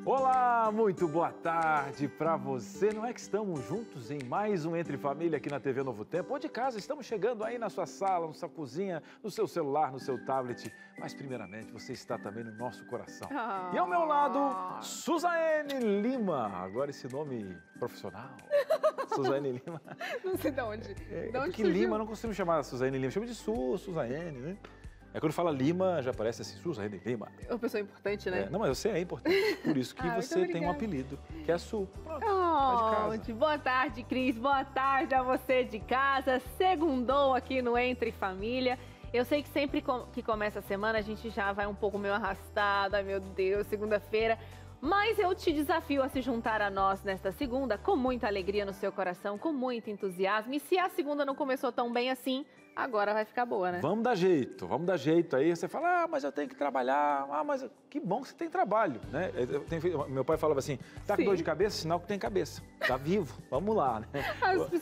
Olá, muito boa tarde para você. Não é que estamos juntos em mais um Entre Família aqui na TV Novo Tempo ou de casa, estamos chegando aí na sua sala, na sua cozinha, no seu celular, no seu tablet, mas primeiramente você está também no nosso coração. E ao meu lado, Suzane Lima, agora esse nome profissional, Suzane Lima. Não sei de onde. Porque Lima, eu não costumo chamar a Suzane Lima, chamo de Suzane, né? É quando fala Lima, já parece assim, Suzane Lima. É uma pessoa importante, né? Não, mas você é importante. Por isso que você tem um apelido, que é Su. Pronto, tá de casa. Boa tarde, Cris. Boa tarde a você de casa. Segundou aqui no Entre Família. Eu sei que sempre que começa a semana, a gente já vai um pouco meio arrastado. Ai, meu Deus, segunda-feira. Mas eu te desafio a se juntar a nós nesta segunda, com muita alegria no seu coração, com muito entusiasmo. E se a segunda não começou tão bem assim, agora vai ficar boa, né? Vamos dar jeito. Aí você fala, mas eu tenho que trabalhar. Mas que bom que você tem trabalho, né? Meu pai falava assim, tá com dor de cabeça? Sinal que tem cabeça. Tá vivo, vamos lá, né?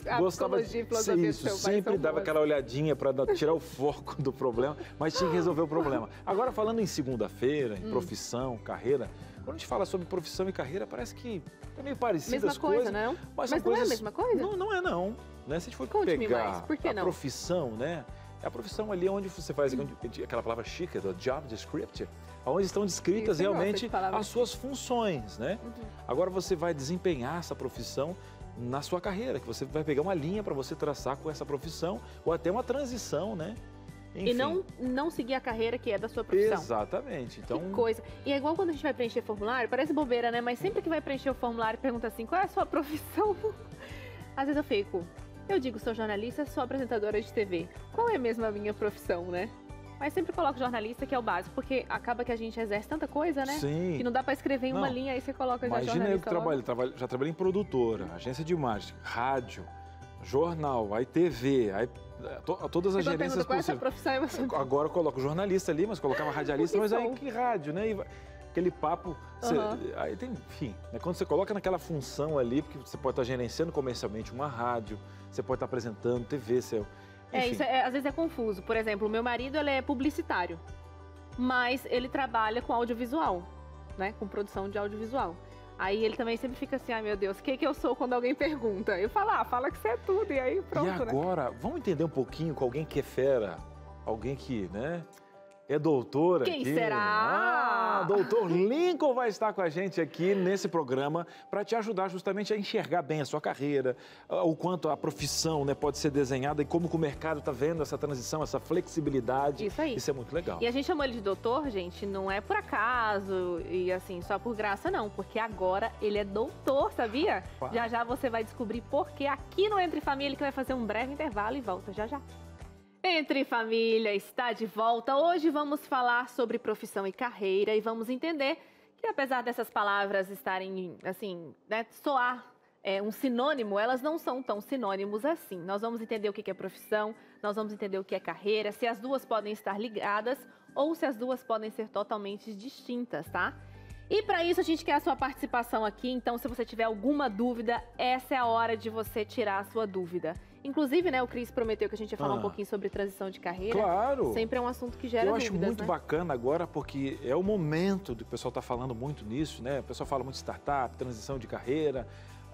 A psicologia e filosofia do seu pai sempre dava aquela olhadinha para tirar o foco do problema, mas tinha que resolver o problema. Agora, falando em segunda-feira, em profissão, carreira, quando a gente fala sobre profissão e carreira, parece que é meio parecido as coisas. Não? Mas não é a mesma coisa? Não é não. Né? Se a gente for pegar a profissão, né? É a profissão ali onde você faz aquela palavra chique, do job description, onde estão descritas realmente as suas funções, né? Agora você vai desempenhar essa profissão na sua carreira, que você vai pegar uma linha para você traçar com essa profissão, ou até uma transição, né? Enfim. E não seguir a carreira que é da sua profissão. Exatamente. Então... Que coisa. E é igual quando a gente vai preencher formulário, parece bobeira, né? Mas sempre que vai preencher o formulário, pergunta assim, qual é a sua profissão? Às vezes eu fico... Eu digo, sou jornalista, sou apresentadora de TV. Qual é mesmo a minha profissão, né? Mas sempre coloco jornalista, que é o básico, porque acaba que a gente exerce tanta coisa, né? Sim. Que não dá pra escrever em uma linha, aí você coloca já jornalista. Imagina eu que já trabalhei em produtora, agência de imagem, rádio, jornal, aí TV, aí todas as gerências possíveis. Qual é a profissão? Agora eu coloco jornalista ali, mas colocava radialista, mas aí que rádio, né? Aquele papo, aí tem, enfim, né? Quando você coloca naquela função ali, porque você pode estar gerenciando comercialmente uma rádio, você pode estar apresentando TV, enfim. Isso às vezes é confuso. Por exemplo, o meu marido, ele é publicitário, mas ele trabalha com audiovisual, né? Com produção de audiovisual. Aí ele também sempre fica assim, ai meu Deus, o que eu sou quando alguém pergunta? Eu falo, fala que você é tudo, e aí pronto, E agora, vamos entender um pouquinho com alguém que é fera, alguém que, né... É doutora aqui. Quem será? Doutor Lincoln vai estar com a gente aqui nesse programa para te ajudar justamente a enxergar bem a sua carreira, o quanto a profissão, né, pode ser desenhada e como que o mercado está vendo essa transição, essa flexibilidade. Isso aí. Isso é muito legal. E a gente chamou ele de doutor, gente, não é por acaso e assim, só por graça não, porque agora ele é doutor, sabia? Já você vai descobrir por quê aqui no Entre Família, ele que vai fazer um breve intervalo e volta já. Entre Família está de volta. Hoje vamos falar sobre profissão e carreira e vamos entender que apesar dessas palavras estarem, assim, né, soar um sinônimo, elas não são tão sinônimos assim. Nós vamos entender o que é profissão, nós vamos entender o que é carreira, se as duas podem estar ligadas ou se as duas podem ser totalmente distintas, tá? E para isso a gente quer a sua participação aqui, então se você tiver alguma dúvida, essa é a hora de você tirar a sua dúvida. Inclusive, né, o Cris prometeu que a gente ia falar um pouquinho sobre transição de carreira. Claro! Sempre é um assunto que gera dúvidas, Eu acho muito né? bacana agora, porque é o momento do pessoal tá falando muito nisso, né? O pessoal fala muito de startup, transição de carreira.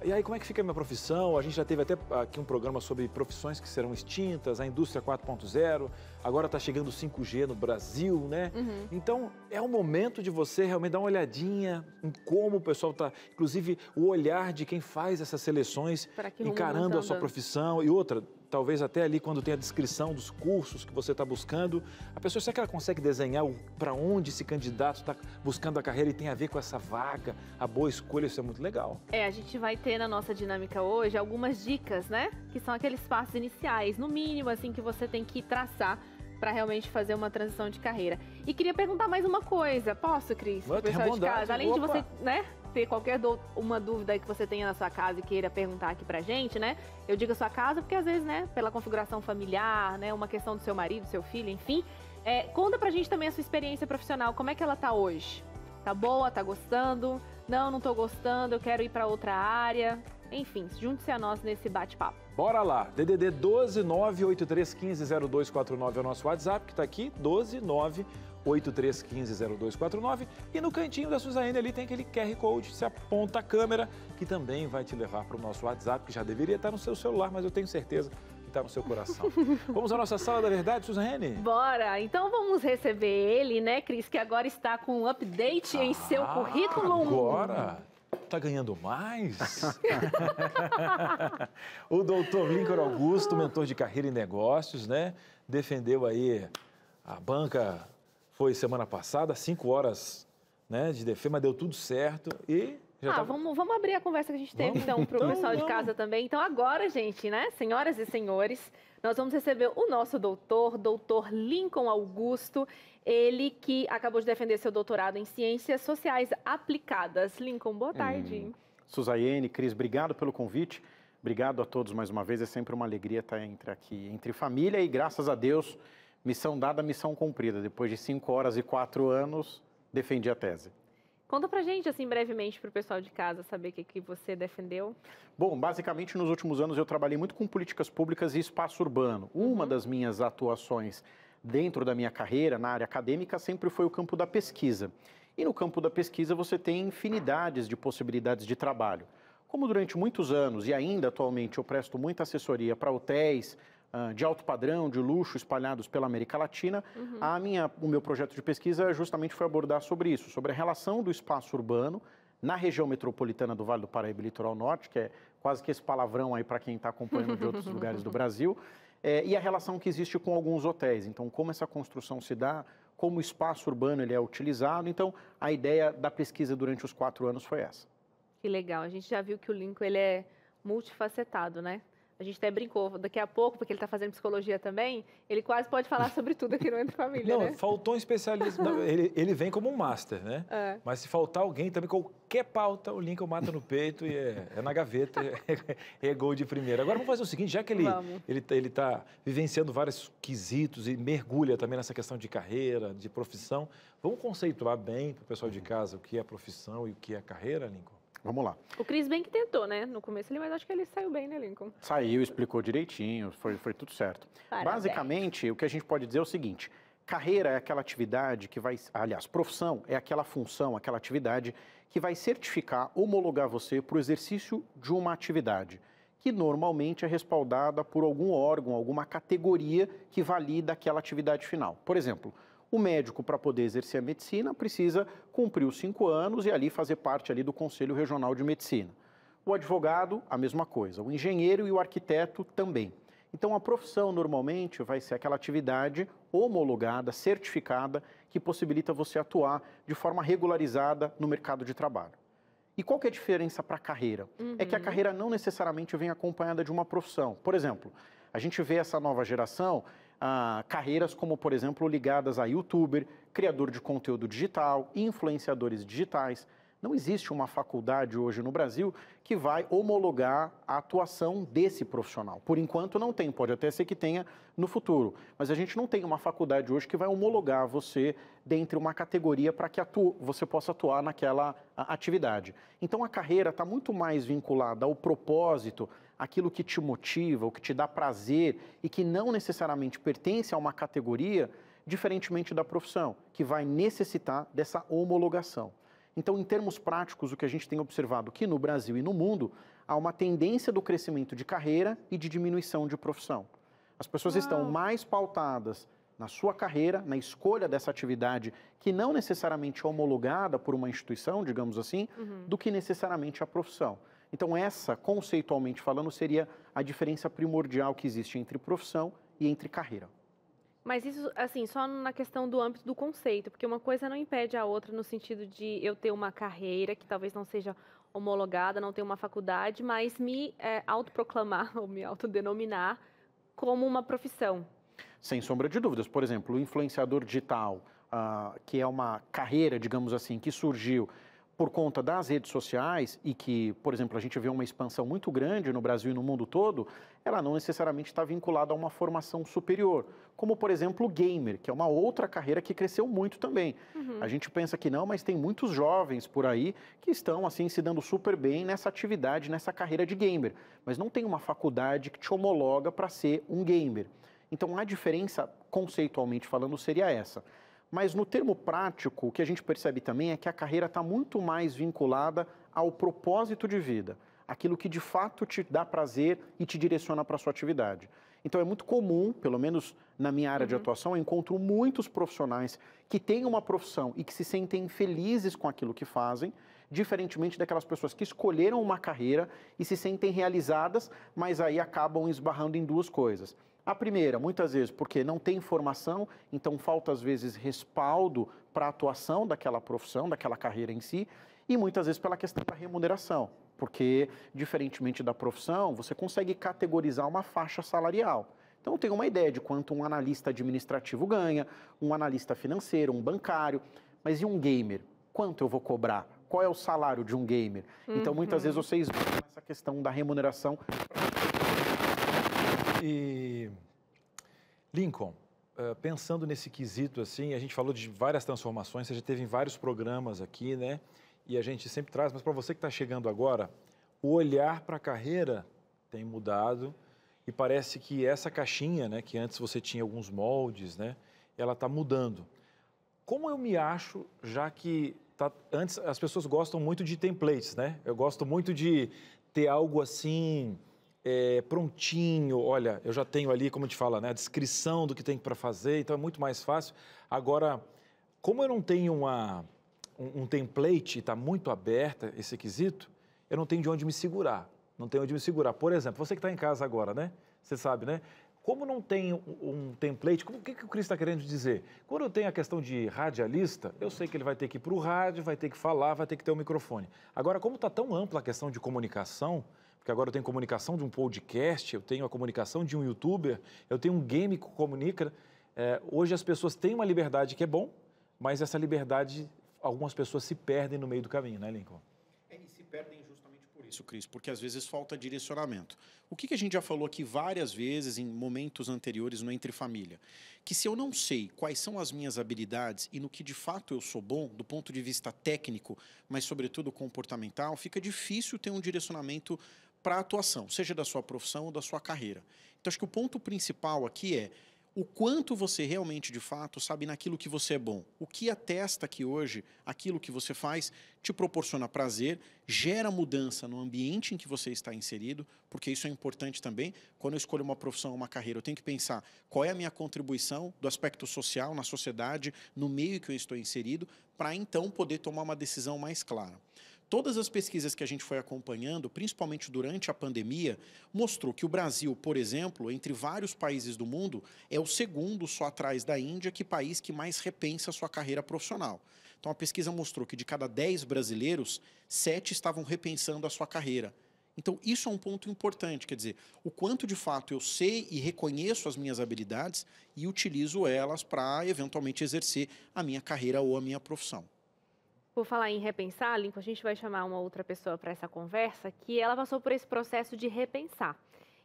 E aí, como é que fica a minha profissão? A gente já teve até aqui um programa sobre profissões que serão extintas, a indústria 4.0, agora está chegando o 5G no Brasil, né? Então, é o momento de você realmente dar uma olhadinha em como o pessoal está, inclusive o olhar de quem faz essas seleções, encarando a sua profissão. E outra, talvez até ali quando tem a descrição dos cursos que você está buscando, a pessoa, será que ela consegue desenhar para onde esse candidato está buscando a carreira e tem a ver com essa vaga, a boa escolha? Isso é muito legal. A gente vai ter na nossa dinâmica hoje algumas dicas, né? Que são aqueles passos iniciais, no mínimo, assim, que você tem que traçar para realmente fazer uma transição de carreira. E queria perguntar mais uma coisa. Posso, Cris? Pessoal de casa, além de você, né, ter qualquer uma dúvida aí que você tenha na sua casa e queira perguntar aqui pra gente, né? Eu digo a sua casa porque às vezes, né, pela configuração familiar, né, uma questão do seu marido, do seu filho, enfim. Conta pra gente também a sua experiência profissional. Como é que ela tá hoje? Tá boa? Tá gostando? Não tô gostando, eu quero ir pra outra área. Enfim, junte-se a nós nesse bate-papo. Bora lá, DDD 12 98315 0249 é o nosso WhatsApp, que está aqui, 12 8315-0249. E no cantinho da Suzane ali tem aquele QR Code, você aponta a câmera, que também vai te levar para o nosso WhatsApp, que já deveria estar no seu celular, mas eu tenho certeza que está no seu coração. Vamos à nossa Sala da Verdade, Suzane? Bora! Então vamos receber ele, né, Cris, que agora está com um update em seu currículo. Agora? Tá ganhando mais? O doutor Lincoln Augusto, mentor de carreira e negócios, né? Defendeu aí a banca, foi semana passada, 5 horas, né, de defesa, mas deu tudo certo e... Vamos abrir a conversa que a gente teve, então, para o pessoal de casa também. Então, agora, gente, né, senhoras e senhores, nós vamos receber o nosso doutor Lincoln Augusto, ele que acabou de defender seu doutorado em Ciências Sociais Aplicadas. Lincoln, boa tarde. Suzane, Cris, obrigado pelo convite. Obrigado a todos mais uma vez. É sempre uma alegria estar entre família e, graças a Deus, missão dada, missão cumprida. Depois de 5 horas e 4 anos, defendi a tese. Conta pra gente, assim, brevemente, para o pessoal de casa saber o que você defendeu. Bom, basicamente, nos últimos anos eu trabalhei muito com políticas públicas e espaço urbano. Uma das minhas atuações dentro da minha carreira, na área acadêmica, sempre foi o campo da pesquisa. E no campo da pesquisa você tem infinidades de possibilidades de trabalho. Como durante muitos anos, e ainda atualmente, eu presto muita assessoria para hotéis de alto padrão, de luxo, espalhados pela América Latina, o meu projeto de pesquisa justamente foi abordar sobre isso, sobre a relação do espaço urbano na região metropolitana do Vale do Paraíba e Litoral Norte, que é quase que esse palavrão aí para quem está acompanhando de outros lugares do Brasil, e a relação que existe com alguns hotéis. Então, como essa construção se dá, como o espaço urbano ele é utilizado. Então, a ideia da pesquisa durante os 4 anos foi essa. Que legal. A gente já viu que o Lincoln ele é multifacetado, né? A gente até brincou, daqui a pouco, porque ele está fazendo psicologia também, ele quase pode falar sobre tudo aqui no Entre Família, né? Não, faltou um especialista. Não, ele vem como um master, né? Mas se faltar alguém também, qualquer pauta, o Lincoln mata no peito e é na gaveta, é gol de primeira. Agora vamos fazer o seguinte, já que ele está vivenciando vários quesitos e mergulha também nessa questão de carreira, de profissão, vamos conceituar bem para o pessoal de casa o que é profissão e o que é carreira, Lincoln? Vamos lá. O Cris bem que tentou, né? No começo, mas acho que ele saiu bem, né, Lincoln? Saiu, explicou direitinho, foi tudo certo. Parabéns. Basicamente, o que a gente pode dizer é o seguinte, carreira é aquela atividade que vai... Aliás, profissão é aquela função, aquela atividade que vai certificar, homologar você para o exercício de uma atividade, que normalmente é respaldada por algum órgão, alguma categoria que valida aquela atividade final. Por exemplo, o médico, para poder exercer a medicina, precisa cumprir os 5 anos e ali fazer parte ali do Conselho Regional de Medicina. O advogado, a mesma coisa. O engenheiro e o arquiteto também. Então, a profissão, normalmente, vai ser aquela atividade homologada, certificada, que possibilita você atuar de forma regularizada no mercado de trabalho. E qual que é a diferença para a carreira? É que a carreira não necessariamente vem acompanhada de uma profissão. Por exemplo, a gente vê essa nova geração... carreiras como, por exemplo, ligadas a youtuber, criador de conteúdo digital, influenciadores digitais. Não existe uma faculdade hoje no Brasil que vai homologar a atuação desse profissional. Por enquanto não tem, pode até ser que tenha no futuro, mas a gente não tem uma faculdade hoje que vai homologar você dentro de uma categoria para que você possa atuar naquela atividade. Então a carreira está muito mais vinculada ao propósito, aquilo que te motiva, o que te dá prazer e que não necessariamente pertence a uma categoria, diferentemente da profissão, que vai necessitar dessa homologação. Então, em termos práticos, o que a gente tem observado aqui no Brasil e no mundo, há uma tendência do crescimento de carreira e de diminuição de profissão. As pessoas estão mais pautadas na sua carreira, na escolha dessa atividade, que não necessariamente é homologada por uma instituição, digamos assim, do que necessariamente a profissão. Então, essa, conceitualmente falando, seria a diferença primordial que existe entre profissão e entre carreira. Mas isso, assim, só na questão do âmbito do conceito, porque uma coisa não impede a outra no sentido de eu ter uma carreira que talvez não seja homologada, não ter uma faculdade, mas me autoproclamar ou me autodenominar como uma profissão. Sem sombra de dúvidas. Por exemplo, o influenciador digital, que é uma carreira, digamos assim, que surgiu por conta das redes sociais e que, por exemplo, a gente vê uma expansão muito grande no Brasil e no mundo todo, ela não necessariamente está vinculada a uma formação superior, como, por exemplo, o gamer, que é uma outra carreira que cresceu muito também. A gente pensa que não, mas tem muitos jovens por aí que estão, assim, se dando super bem nessa atividade, nessa carreira de gamer, mas não tem uma faculdade que te homologa para ser um gamer. Então, a diferença, conceitualmente falando, seria essa. Mas no termo prático, o que a gente percebe também é que a carreira está muito mais vinculada ao propósito de vida, aquilo que de fato te dá prazer e te direciona para a sua atividade. Então é muito comum, pelo menos na minha área de atuação, eu encontro muitos profissionais que têm uma profissão e que se sentem felizes com aquilo que fazem, diferentemente daquelas pessoas que escolheram uma carreira e se sentem realizadas, mas aí acabam esbarrando em duas coisas. A primeira, muitas vezes, porque não tem formação, então falta às vezes respaldo para a atuação daquela profissão, daquela carreira em si, e muitas vezes pela questão da remuneração, porque, diferentemente da profissão, você consegue categorizar uma faixa salarial. Então, eu tenho uma ideia de quanto um analista administrativo ganha, um analista financeiro, um bancário, mas e um gamer? Quanto eu vou cobrar? Qual é o salário de um gamer? Então, muitas vezes vocês vão nessa questão da remuneração. E, Lincoln, pensando nesse quesito, assim, a gente falou de várias transformações, você já teve em vários programas aqui, né? E a gente sempre traz, mas para você que está chegando agora, o olhar para a carreira tem mudado e parece que essa caixinha, né, que antes você tinha alguns moldes, né, ela está mudando. Como eu me acho, já que antes as pessoas gostam muito de templates, né? Eu gosto muito de ter algo assim prontinho. Olha, eu já tenho ali, como a gente fala, né, a descrição do que tem para fazer, então é muito mais fácil. Agora, como eu não tenho um template, está muito aberta esse quesito, eu não tenho de onde me segurar. Não tenho onde me segurar. Por exemplo, você que está em casa agora, né? Você sabe, né? Como não tem um template, o que o Cris está querendo dizer? Quando eu tenho a questão de radialista, eu sei que ele vai ter que ir para o rádio, vai ter que falar, vai ter que ter um microfone. Agora, como está tão ampla a questão de comunicação, porque agora eu tenho comunicação de um podcast, eu tenho a comunicação de um youtuber, eu tenho um game que comunica, hoje as pessoas têm uma liberdade que é bom, mas essa liberdade, algumas pessoas se perdem no meio do caminho, né, Lincoln? E se perdem justamente por isso, Cris, porque às vezes falta direcionamento. O que a gente já falou aqui várias vezes em momentos anteriores no Entre Família? Que se eu não sei quais são as minhas habilidades e no que de fato eu sou bom, do ponto de vista técnico, mas sobretudo comportamental, fica difícil ter um direcionamento para a atuação, seja da sua profissão ou da sua carreira. Então, acho que o ponto principal aqui é o quanto você realmente, de fato, sabe naquilo que você é bom. O que atesta que hoje aquilo que você faz te proporciona prazer, gera mudança no ambiente em que você está inserido, porque isso é importante também. Quando eu escolho uma profissão, uma carreira, eu tenho que pensar qual é a minha contribuição do aspecto social, na sociedade, no meio que eu estou inserido, para então poder tomar uma decisão mais clara. Todas as pesquisas que a gente foi acompanhando, principalmente durante a pandemia, mostrou que o Brasil, por exemplo, entre vários países do mundo, é o segundo, só atrás da Índia, que país que mais repensa a sua carreira profissional. Então, a pesquisa mostrou que de cada 10 brasileiros, 7 estavam repensando a sua carreira. Então, isso é um ponto importante, quer dizer, o quanto de fato eu sei e reconheço as minhas habilidades e utilizo elas para, eventualmente, exercer a minha carreira ou a minha profissão. Por falar em repensar, Lincoln, a gente vai chamar uma outra pessoa para essa conversa, que ela passou por esse processo de repensar.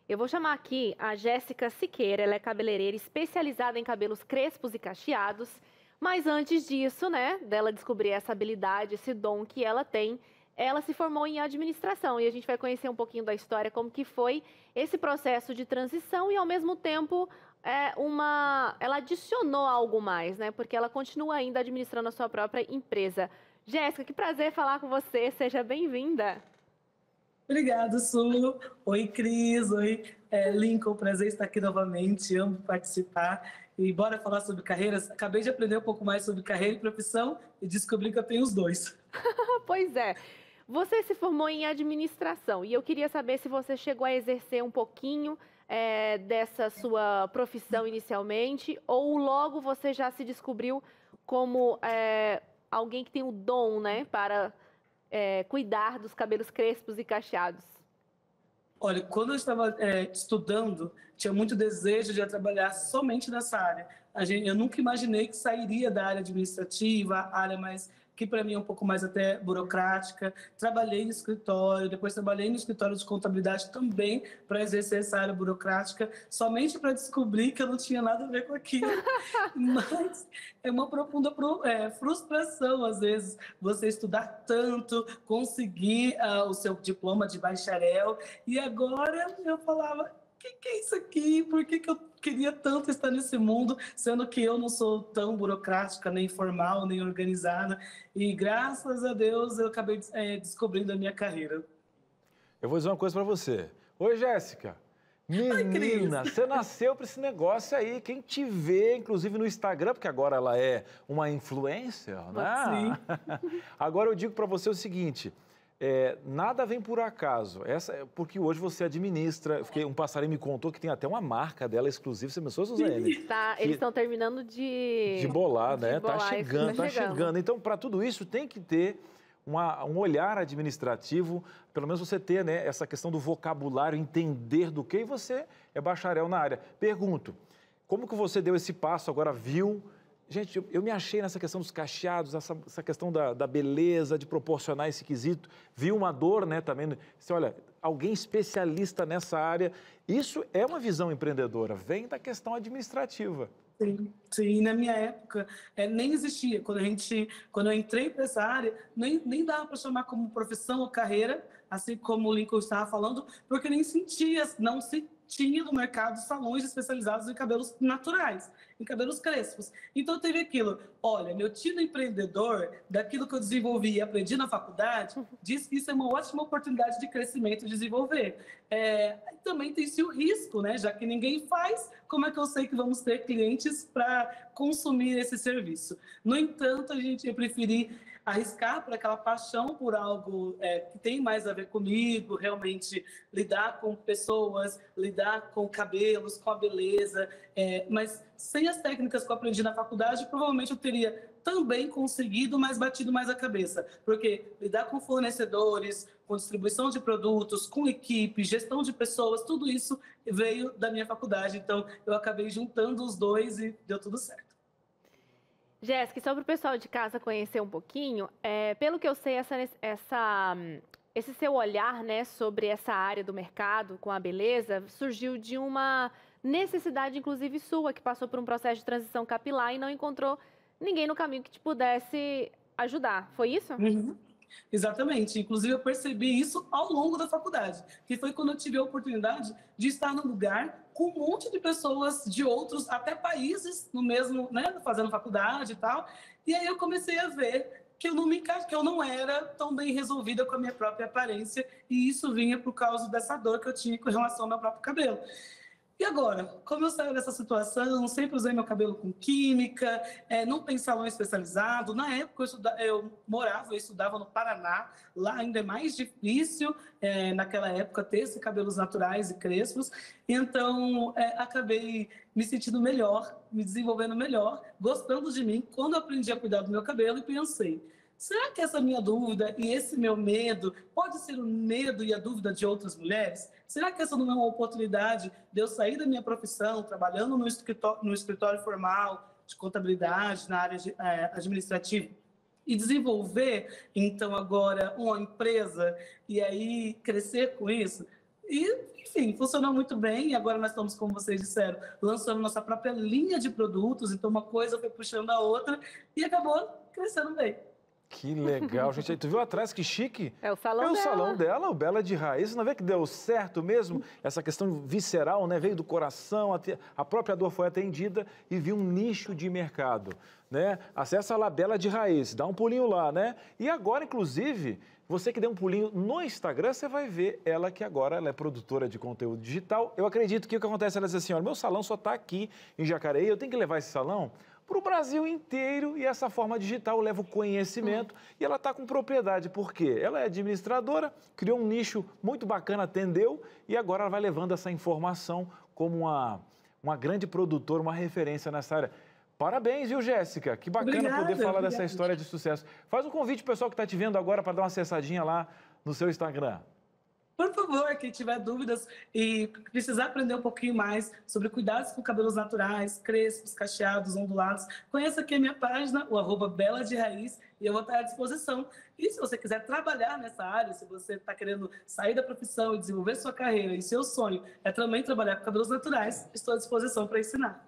Eu vou chamar aqui a Jéssica Siqueira, ela é cabeleireira especializada em cabelos crespos e cacheados, mas antes disso, né, dela descobrir essa habilidade, esse dom que ela tem, ela se formou em administração e a gente vai conhecer um pouquinho da história, como que foi esse processo de transição e, ao mesmo tempo, ela adicionou algo mais, né, porque ela continua ainda administrando a sua própria empresa. Jéssica, que prazer falar com você, seja bem-vinda. Obrigada, Su. Oi, Cris. Oi, Lincoln, prazer estar aqui novamente, amo participar. E bora falar sobre carreiras. Acabei de aprender um pouco mais sobre carreira e profissão e descobri que eu tenho os dois. Pois é. Você se formou em administração e eu queria saber se você chegou a exercer um pouquinho dessa sua profissão inicialmente ou logo você já se descobriu como alguém que tem o dom, né, para cuidar dos cabelos crespos e cacheados? Olha, quando eu estava estudando, tinha muito desejo de trabalhar somente nessa área. Eu nunca imaginei que sairia da área administrativa, a área mais que para mim é um pouco mais até burocrática. Trabalhei no escritório, depois trabalhei no escritório de contabilidade também para exercer essa área burocrática, somente para descobrir que eu não tinha nada a ver com aquilo. Mas é uma profunda frustração, às vezes, você estudar tanto, conseguir o seu diploma de bacharel, e agora eu falava, que é isso aqui? Por que eu queria tanto estar nesse mundo, sendo que eu não sou tão burocrática, nem formal, nem organizada. E graças a Deus eu acabei descobrindo a minha carreira. Eu vou dizer uma coisa para você. Oi, Jéssica. Menina, você nasceu para esse negócio aí. Quem te vê, inclusive no Instagram, porque agora ela é uma influencer, né? Sim. Agora eu digo para você o seguinte, nada vem por acaso. Porque hoje você administra, um passarinho me contou que tem até uma marca dela exclusiva. Você pensou, Suzane? Tá, eles estão terminando de bolar, né? bolar, tá chegando. Então, para tudo isso, tem que ter um olhar administrativo, pelo menos você ter, né, essa questão do vocabulário, entender do que, e você é bacharel na área. Pergunto, como que você deu esse passo, agora viu? Gente, eu me achei nessa questão dos cacheados, essa questão da beleza, de proporcionar esse quesito. Vi uma dor, né, também. Você olha, alguém especialista nessa área. Isso é uma visão empreendedora, vem da questão administrativa. Sim, na minha época nem existia. Quando eu entrei para essa área, nem dava para chamar como profissão ou carreira, assim como o Lincoln estava falando, porque não se tinha no mercado salões especializados em cabelos naturais, em cabelos crespos. Então teve aquilo, olha, meu tio empreendedor, daquilo que eu desenvolvi e aprendi na faculdade, diz que isso é uma ótima oportunidade de crescimento e desenvolver. Também tem-se o risco, né? Já que ninguém faz, como é que eu sei que vamos ter clientes para consumir esse serviço? No entanto, eu preferi arriscar por aquela paixão por algo que tem mais a ver comigo, realmente lidar com pessoas, lidar com cabelos, com a beleza, mas sem as técnicas que eu aprendi na faculdade, provavelmente eu teria também conseguido, mas batido mais a cabeça, porque lidar com fornecedores, com distribuição de produtos, com equipe, gestão de pessoas, tudo isso veio da minha faculdade, então eu acabei juntando os dois e deu tudo certo. Jéssica, só para o pessoal de casa conhecer um pouquinho, pelo que eu sei, esse seu olhar, né, sobre essa área do mercado com a beleza surgiu de uma necessidade, inclusive sua, que passou por um processo de transição capilar e não encontrou ninguém no caminho que te pudesse ajudar. Foi isso? Uhum. Exatamente. Inclusive, eu percebi isso ao longo da faculdade, que foi quando eu tive a oportunidade de estar num lugar com um monte de pessoas de outros, até países, no mesmo, né, fazendo faculdade e tal. E aí eu comecei a ver que eu não era tão bem resolvida com a minha própria aparência, e isso vinha por causa dessa dor que eu tinha com relação ao meu próprio cabelo. E agora, como eu saio dessa situação, sempre usei meu cabelo com química, não tem salão especializado. Na época eu morava, eu estudava no Paraná, lá ainda é mais difícil, naquela época, ter esses cabelos naturais e crespos. Então, acabei me sentindo melhor, me desenvolvendo melhor, gostando de mim, quando eu aprendi a cuidar do meu cabelo e pensei, será que essa minha dúvida e esse meu medo pode ser o medo e a dúvida de outras mulheres? Será que essa não é uma oportunidade de eu sair da minha profissão, trabalhando no escritório formal, de contabilidade, na área administrativa, e desenvolver, então, agora uma empresa e aí crescer com isso? E, enfim, funcionou muito bem. E agora nós estamos, como vocês disseram, lançando nossa própria linha de produtos. Então, uma coisa foi puxando a outra e acabou crescendo bem. Que legal, gente. Tu viu atrás que chique? É o salão dela. É o salão dela, o Bela de Raiz. Você não vê que deu certo mesmo? Essa questão visceral, né? Veio do coração, a própria dor foi atendida e viu um nicho de mercado, né? Acessa lá, Bela de Raiz, dá um pulinho lá, né? E agora, inclusive, você que deu um pulinho no Instagram, você vai ver ela que agora ela é produtora de conteúdo digital. Eu acredito que o que acontece, ela diz assim, olha, meu salão só está aqui em Jacareí, eu tenho que levar esse salão para o Brasil inteiro e essa forma digital leva o conhecimento e ela está com propriedade. Por quê? Ela é administradora, criou um nicho muito bacana, atendeu e agora ela vai levando essa informação como uma grande produtora, uma referência nessa área. Parabéns, viu, Jéssica? Que bacana poder falar dessa história de sucesso. Faz um convite pro pessoal que está te vendo agora para dar uma acessadinha lá no seu Instagram. Por favor, quem tiver dúvidas e precisar aprender um pouquinho mais sobre cuidados com cabelos naturais, crespos, cacheados, ondulados, conheça aqui a minha página, o @Bela de Raiz, e eu vou estar à disposição. E se você quiser trabalhar nessa área, se você está querendo sair da profissão e desenvolver sua carreira, e seu sonho é também trabalhar com cabelos naturais, estou à disposição para ensinar.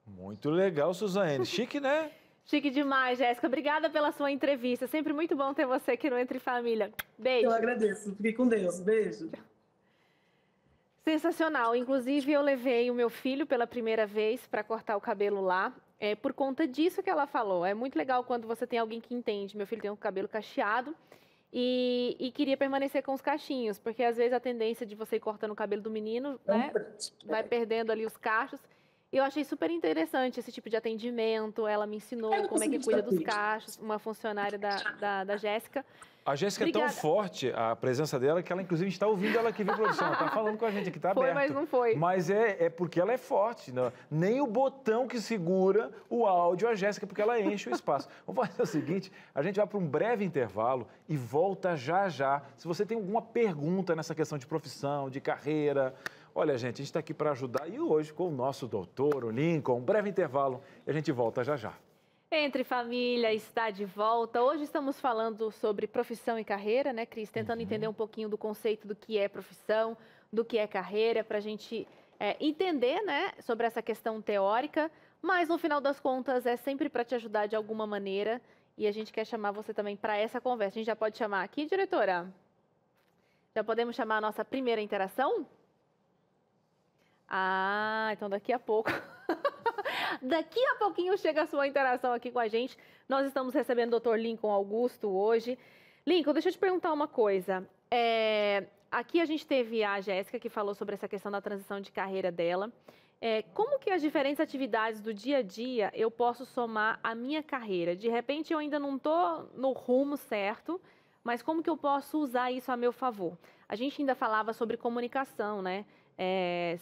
Muito legal, Suzane. Chique, né? Chique demais, Jéssica. Obrigada pela sua entrevista. Sempre muito bom ter você aqui no Entre Família. Beijo. Eu agradeço. Fique com Deus. Beijo. Sensacional. Inclusive, eu levei o meu filho pela primeira vez para cortar o cabelo lá. É por conta disso que ela falou. É muito legal quando você tem alguém que entende. Meu filho tem um cabelo cacheado e queria permanecer com os cachinhos, porque às vezes a tendência de você ir cortando o cabelo do menino, né, vai perdendo ali os cachos. E eu achei super interessante esse tipo de atendimento. Ela me ensinou como é que cuida dos cachos, uma funcionária da Jéssica. A Jéssica é tão forte, a presença dela, que ela inclusive está ouvindo ela aqui, viu, produção? Ela está falando com a gente aqui, está aberto. Foi, mas não foi. Mas é porque ela é forte, não? Nem o botão que segura o áudio, a Jéssica, porque ela enche o espaço. Vamos fazer o seguinte, a gente vai para um breve intervalo e volta já já. Se você tem alguma pergunta nessa questão de profissão, de carreira... Olha, gente, a gente está aqui para ajudar e hoje com o nosso doutor, o Lincoln, um breve intervalo e a gente volta já já. Entre Família está de volta. Hoje estamos falando sobre profissão e carreira, né, Cris? Tentando entender um pouquinho do conceito do que é profissão, do que é carreira, para a gente entender, né, sobre essa questão teórica. Mas, no final das contas, é sempre para te ajudar de alguma maneira. E a gente quer chamar você também para essa conversa. A gente já pode chamar aqui, diretora? Já podemos chamar a nossa primeira interação? Ah, então daqui a pouco... Daqui a pouquinho chega a sua interação aqui com a gente. Nós estamos recebendo o Dr. Lincoln Augusto hoje. Lincoln, deixa eu te perguntar uma coisa. Aqui a gente teve a Jéssica, que falou sobre essa questão da transição de carreira dela. Como que as diferentes atividades do dia a dia eu posso somar à minha carreira? De repente eu ainda não estou no rumo certo, mas como que eu posso usar isso a meu favor? A gente ainda falava sobre comunicação, né?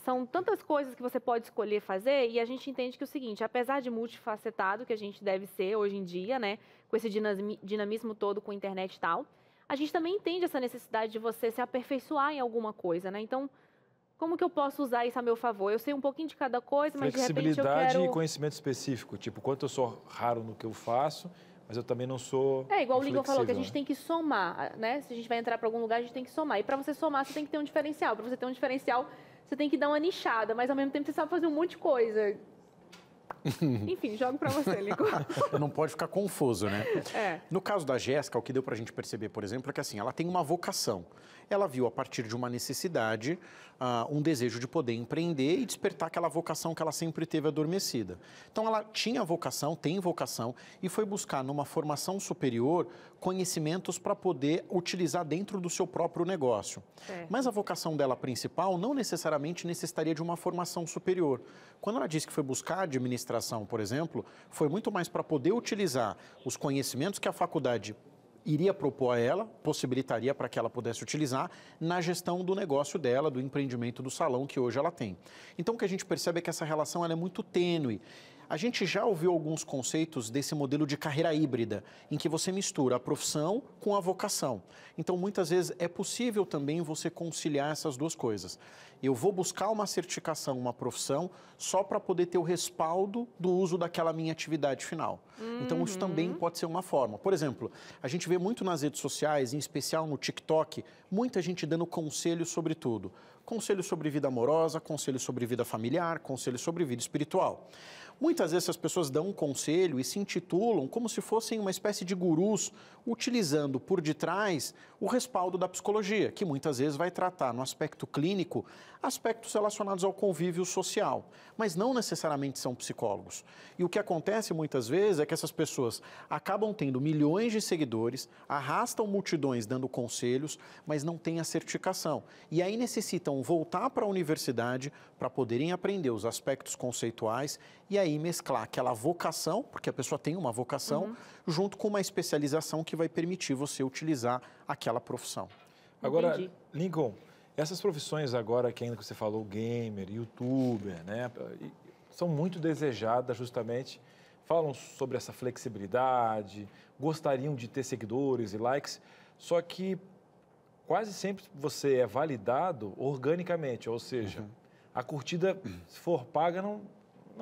São tantas coisas que você pode escolher fazer e a gente entende que é o seguinte, apesar de multifacetado que a gente deve ser hoje em dia, né, com esse dinamismo todo com a internet e tal, a gente também entende essa necessidade de você se aperfeiçoar em alguma coisa, né? Então, como que eu posso usar isso a meu favor? Eu sei um pouquinho de cada coisa, mas de repente eu quero... Flexibilidade e conhecimento específico, tipo, quanto eu sou raro no que eu faço, mas eu também não sou igual o Lincoln falou, que a gente tem que somar, né? Se a gente vai entrar para algum lugar, a gente tem que somar. E para você somar, você tem que ter um diferencial. Para você ter um diferencial, você tem que dar uma nichada, mas ao mesmo tempo você sabe fazer um monte de coisa. Enfim, jogo para você, Lincoln. Não pode ficar confuso, né? No caso da Jéssica, o que deu para a gente perceber, por exemplo, é que assim, ela tem uma vocação. Ela viu, a partir de uma necessidade, um desejo de poder empreender e despertar aquela vocação que ela sempre teve adormecida. Então, ela tinha vocação, tem vocação, e foi buscar, numa formação superior, conhecimentos para poder utilizar dentro do seu próprio negócio. Mas a vocação dela principal não necessariamente necessitaria de uma formação superior. Quando ela disse que foi buscar administração, por exemplo, foi muito mais para poder utilizar os conhecimentos que a faculdade iria propor a ela, possibilitaria para que ela pudesse utilizar na gestão do negócio dela, do empreendimento do salão que hoje ela tem. Então, o que a gente percebe é que essa relação ela é muito tênue. A gente já ouviu alguns conceitos desse modelo de carreira híbrida, em que você mistura a profissão com a vocação. Então, muitas vezes, é possível também você conciliar essas duas coisas. Eu vou buscar uma certificação, uma profissão, só para poder ter o respaldo do uso daquela minha atividade final. Então, isso também pode ser uma forma. Por exemplo, a gente vê muito nas redes sociais, em especial no TikTok, muita gente dando conselhos sobre tudo. Conselho sobre vida amorosa, conselho sobre vida familiar, conselho sobre vida espiritual. Muitas vezes as pessoas dão um conselho e se intitulam como se fossem uma espécie de gurus, utilizando por detrás o respaldo da psicologia, que muitas vezes vai tratar no aspecto clínico aspectos relacionados ao convívio social, mas não necessariamente são psicólogos. E o que acontece muitas vezes é que essas pessoas acabam tendo milhões de seguidores, arrastam multidões dando conselhos, mas não têm a certificação. E aí necessitam voltar para a universidade para poderem aprender os aspectos conceituais e aí mesclar aquela vocação, porque a pessoa tem uma vocação, junto com uma especialização que vai permitir você utilizar aquela profissão. Agora, Lincoln, essas profissões agora que ainda que você falou, gamer, youtuber, né, são muito desejadas justamente, falam sobre essa flexibilidade, gostariam de ter seguidores e likes, só que quase sempre você é validado organicamente, ou seja, a curtida, se for paga, não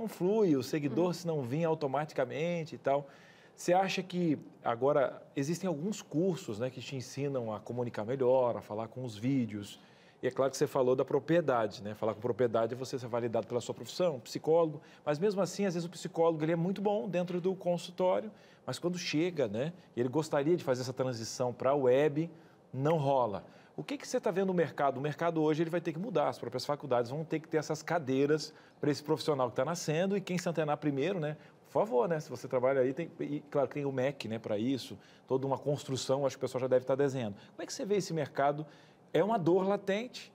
flui, o seguidor se não vir automaticamente e tal. Você acha que agora existem alguns cursos, né, que te ensinam a comunicar melhor, a falar com os vídeos? E é claro que você falou da propriedade, né? Falar com propriedade é você ser validado pela sua profissão, psicólogo. Mas mesmo assim, às vezes o psicólogo ele é muito bom dentro do consultório, mas quando chega, né, ele gostaria de fazer essa transição para a web, não rola. O que você está vendo no mercado? O mercado hoje ele vai ter que mudar, as próprias faculdades vão ter que ter essas cadeiras para esse profissional que está nascendo e quem se antenar primeiro, né? Por favor, né? Se você trabalha aí, e claro que tem o MEC, né, para isso, toda uma construção, acho que o pessoal já deve estar desenhando. Como é que você vê esse mercado? É uma dor latente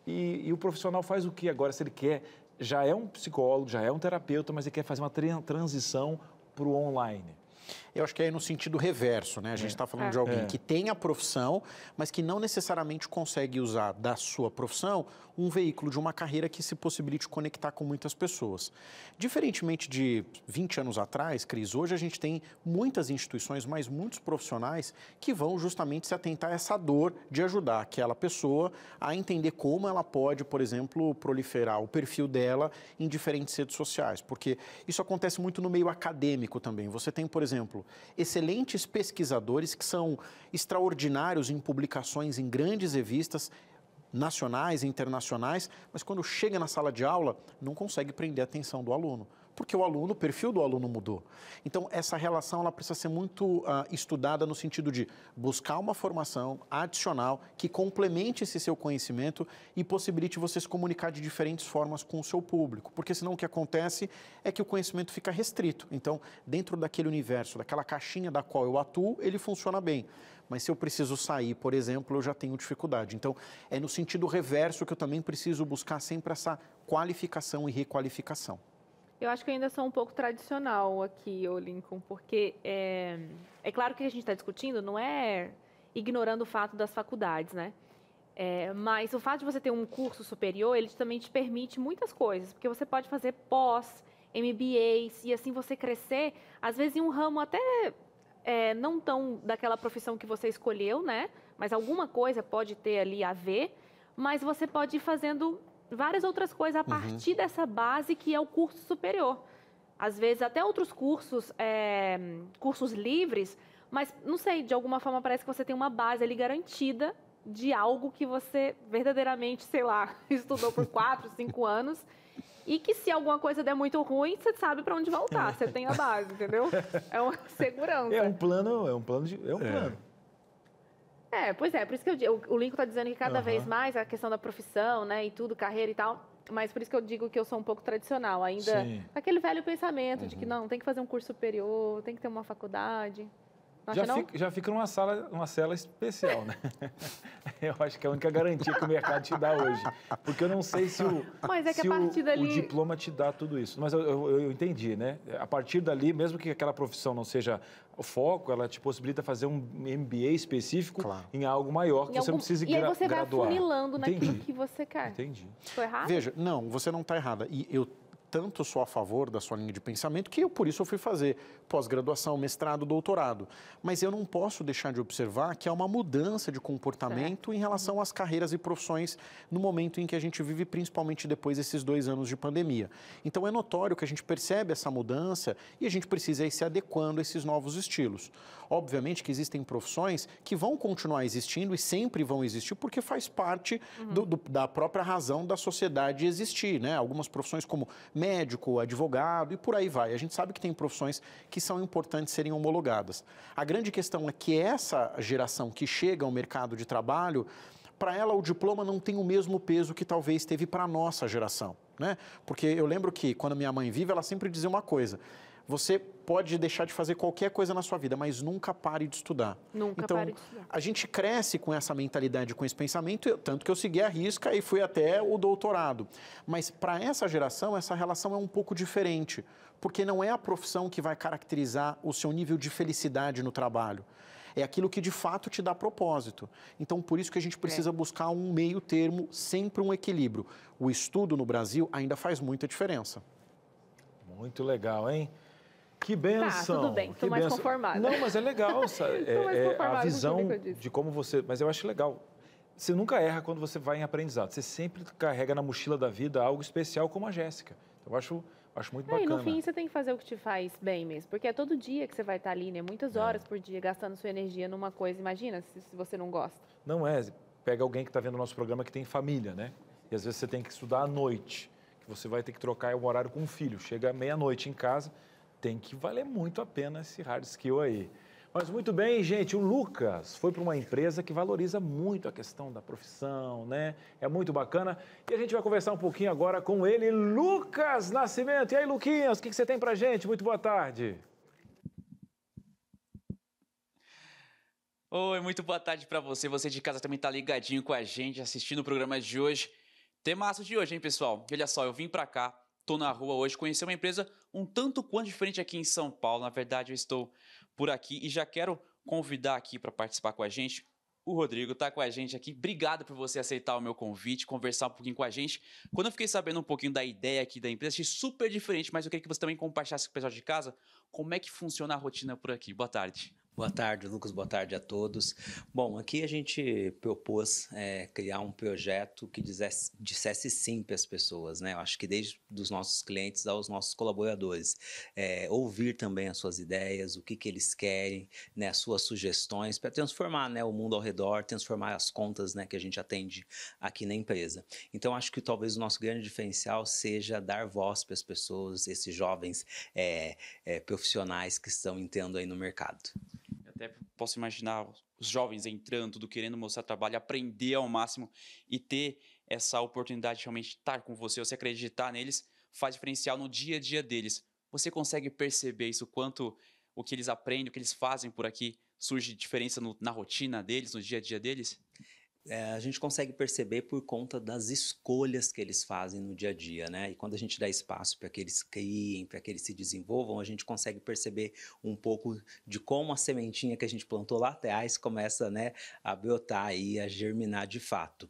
e o profissional faz o que agora? Se ele quer, já é um psicólogo, já é um terapeuta, mas ele quer fazer uma transição para o online. Eu acho que é no sentido reverso, né? A gente está falando de alguém que tem a profissão, mas que não necessariamente consegue usar da sua profissão um veículo de uma carreira que se possibilite conectar com muitas pessoas. Diferentemente de 20 anos atrás, Cris, hoje a gente tem muitas instituições, mas muitos profissionais que vão justamente se atentar a essa dor de ajudar aquela pessoa a entender como ela pode, por exemplo, proliferar o perfil dela em diferentes redes sociais, porque isso acontece muito no meio acadêmico também. Você tem, por exemplo, excelentes pesquisadores que são extraordinários em publicações em grandes revistas nacionais e internacionais, mas quando chega na sala de aula não consegue prender a atenção do aluno, porque o perfil do aluno mudou. Então, essa relação ela precisa ser muito estudada no sentido de buscar uma formação adicional que complemente esse seu conhecimento e possibilite você se comunicar de diferentes formas com o seu público, porque senão o que acontece é que o conhecimento fica restrito. Então, dentro daquele universo, daquela caixinha da qual eu atuo, ele funciona bem. Mas se eu preciso sair, por exemplo, eu já tenho dificuldade. Então, é no sentido reverso que eu também preciso buscar sempre essa qualificação e requalificação. Eu acho que eu ainda sou um pouco tradicional aqui, Lincoln, porque é claro que a gente está discutindo não é ignorando o fato das faculdades, né? Mas o fato de você ter um curso superior, ele também te permite muitas coisas, porque você pode fazer pós, MBAs, e assim você crescer, às vezes em um ramo até não tão daquela profissão que você escolheu, né? Mas alguma coisa pode ter ali a ver, mas você pode ir fazendo várias outras coisas a partir dessa base que é o curso superior. Às vezes até outros cursos, cursos livres, mas não sei, de alguma forma parece que você tem uma base ali garantida de algo que você verdadeiramente, sei lá, estudou por 4, 5 anos e que se alguma coisa der muito ruim, você sabe para onde voltar, você tem a base, entendeu? É uma segurança. É um plano. Pois é, por isso que eu digo, o Lincoln está dizendo que cada vez mais a questão da profissão, né, e tudo, carreira e tal, mas por isso que eu digo que eu sou um pouco tradicional, ainda com aquele velho pensamento de que não, tem que fazer um curso superior, tem que ter uma faculdade. Já fica numa cela especial, né? Eu acho que é a única garantia que o mercado te dá hoje. Porque eu não sei se o diploma te dá tudo isso. Mas eu entendi, né? A partir dali, mesmo que aquela profissão não seja o foco, ela te possibilita fazer um MBA específico em algo maior, que você não precisa graduar. E aí você vai afunilando naquilo que você quer. Entendi. Estou errado? Veja, não, você não está errada. E eu tanto sou a favor da sua linha de pensamento que por isso eu fui fazer pós-graduação, mestrado, doutorado. Mas eu não posso deixar de observar que há uma mudança de comportamento em relação às carreiras e profissões no momento em que a gente vive, principalmente depois desses 2 anos de pandemia. Então é notório que a gente percebe essa mudança e a gente precisa ir se adequando a esses novos estilos. Obviamente que existem profissões que vão continuar existindo e sempre vão existir porque faz parte da própria razão da sociedade existir, né? Algumas profissões como médico, advogado e por aí vai. A gente sabe que tem profissões que são importantes serem homologadas. A grande questão é que essa geração que chega ao mercado de trabalho, para ela o diploma não tem o mesmo peso que talvez teve para a nossa geração, né? Porque eu lembro que quando minha mãe vive, ela sempre dizia uma coisa: você pode deixar de fazer qualquer coisa na sua vida, mas nunca pare de estudar. Nunca pare de estudar. A gente cresce com essa mentalidade, com esse pensamento, tanto que eu segui a risca e fui até o doutorado. Mas para essa geração, essa relação é um pouco diferente, porque não é a profissão que vai caracterizar o seu nível de felicidade no trabalho. É aquilo que de fato te dá propósito. Então, por isso que a gente precisa buscar um meio termo, sempre um equilíbrio. O estudo no Brasil ainda faz muita diferença. Muito legal, hein? Que benção. Tá, tudo bem, estou mais conformada. Não, mas é legal a visão de como você... Mas eu acho legal. Você nunca erra quando você vai em aprendizado. Você sempre carrega na mochila da vida algo especial como a Jéssica. Eu acho muito bacana. E no fim você tem que fazer o que te faz bem mesmo. Porque é todo dia que você vai estar ali, né? Muitas horas por dia, gastando sua energia numa coisa. Imagina se você não gosta. Não é. Pega alguém que está vendo o nosso programa que tem família, né? E às vezes você tem que estudar à noite. Que você vai ter que trocar o horário com o filho. Chega meia-noite em casa... Tem que valer muito a pena esse hard skill aí. Mas muito bem, gente, o Lucas foi para uma empresa que valoriza muito a questão da profissão, né? É muito bacana. E a gente vai conversar um pouquinho agora com ele, Lucas Nascimento. E aí, Luquinhas, o que você tem pra gente? Muito boa tarde. Oi, muito boa tarde para você. Você de casa também tá ligadinho com a gente, assistindo o programa de hoje. Temaço de hoje, hein, pessoal? Olha só, eu vim para cá, tô na rua hoje, conheci uma empresa um tanto quanto diferente aqui em São Paulo. Na verdade, eu estou por aqui e já quero convidar aqui para participar com a gente. O Rodrigo tá com a gente aqui. Obrigado por você aceitar o meu convite, conversar um pouquinho com a gente. Quando eu fiquei sabendo um pouquinho da ideia aqui da empresa, achei super diferente, mas eu queria que você também compartilhasse com o pessoal de casa como é que funciona a rotina por aqui. Boa tarde. Boa tarde, Lucas. Boa tarde a todos. Bom, aqui a gente propôs criar um projeto que dissesse sim para as pessoas, né? Eu acho que desde dos nossos clientes aos nossos colaboradores. Ouvir também as suas ideias, o que eles querem, né? As suas sugestões para transformar, né, o mundo ao redor, transformar as contas, né, que a gente atende aqui na empresa. Então, acho que talvez o nosso grande diferencial seja dar voz para as pessoas, esses jovens profissionais que estão entrando aí no mercado. Até posso imaginar os jovens entrando, tudo querendo mostrar trabalho, aprender ao máximo e ter essa oportunidade de realmente estar com você acreditar neles, faz diferencial no dia a dia deles. Você consegue perceber isso, quanto o que eles aprendem, o que eles fazem por aqui, surge diferença na rotina deles, no dia a dia deles? A gente consegue perceber por conta das escolhas que eles fazem no dia a dia, né? E quando a gente dá espaço para que eles criem, para que eles se desenvolvam, a gente consegue perceber um pouco de como a sementinha que a gente plantou lá atrás começa, né, a brotar e a germinar de fato.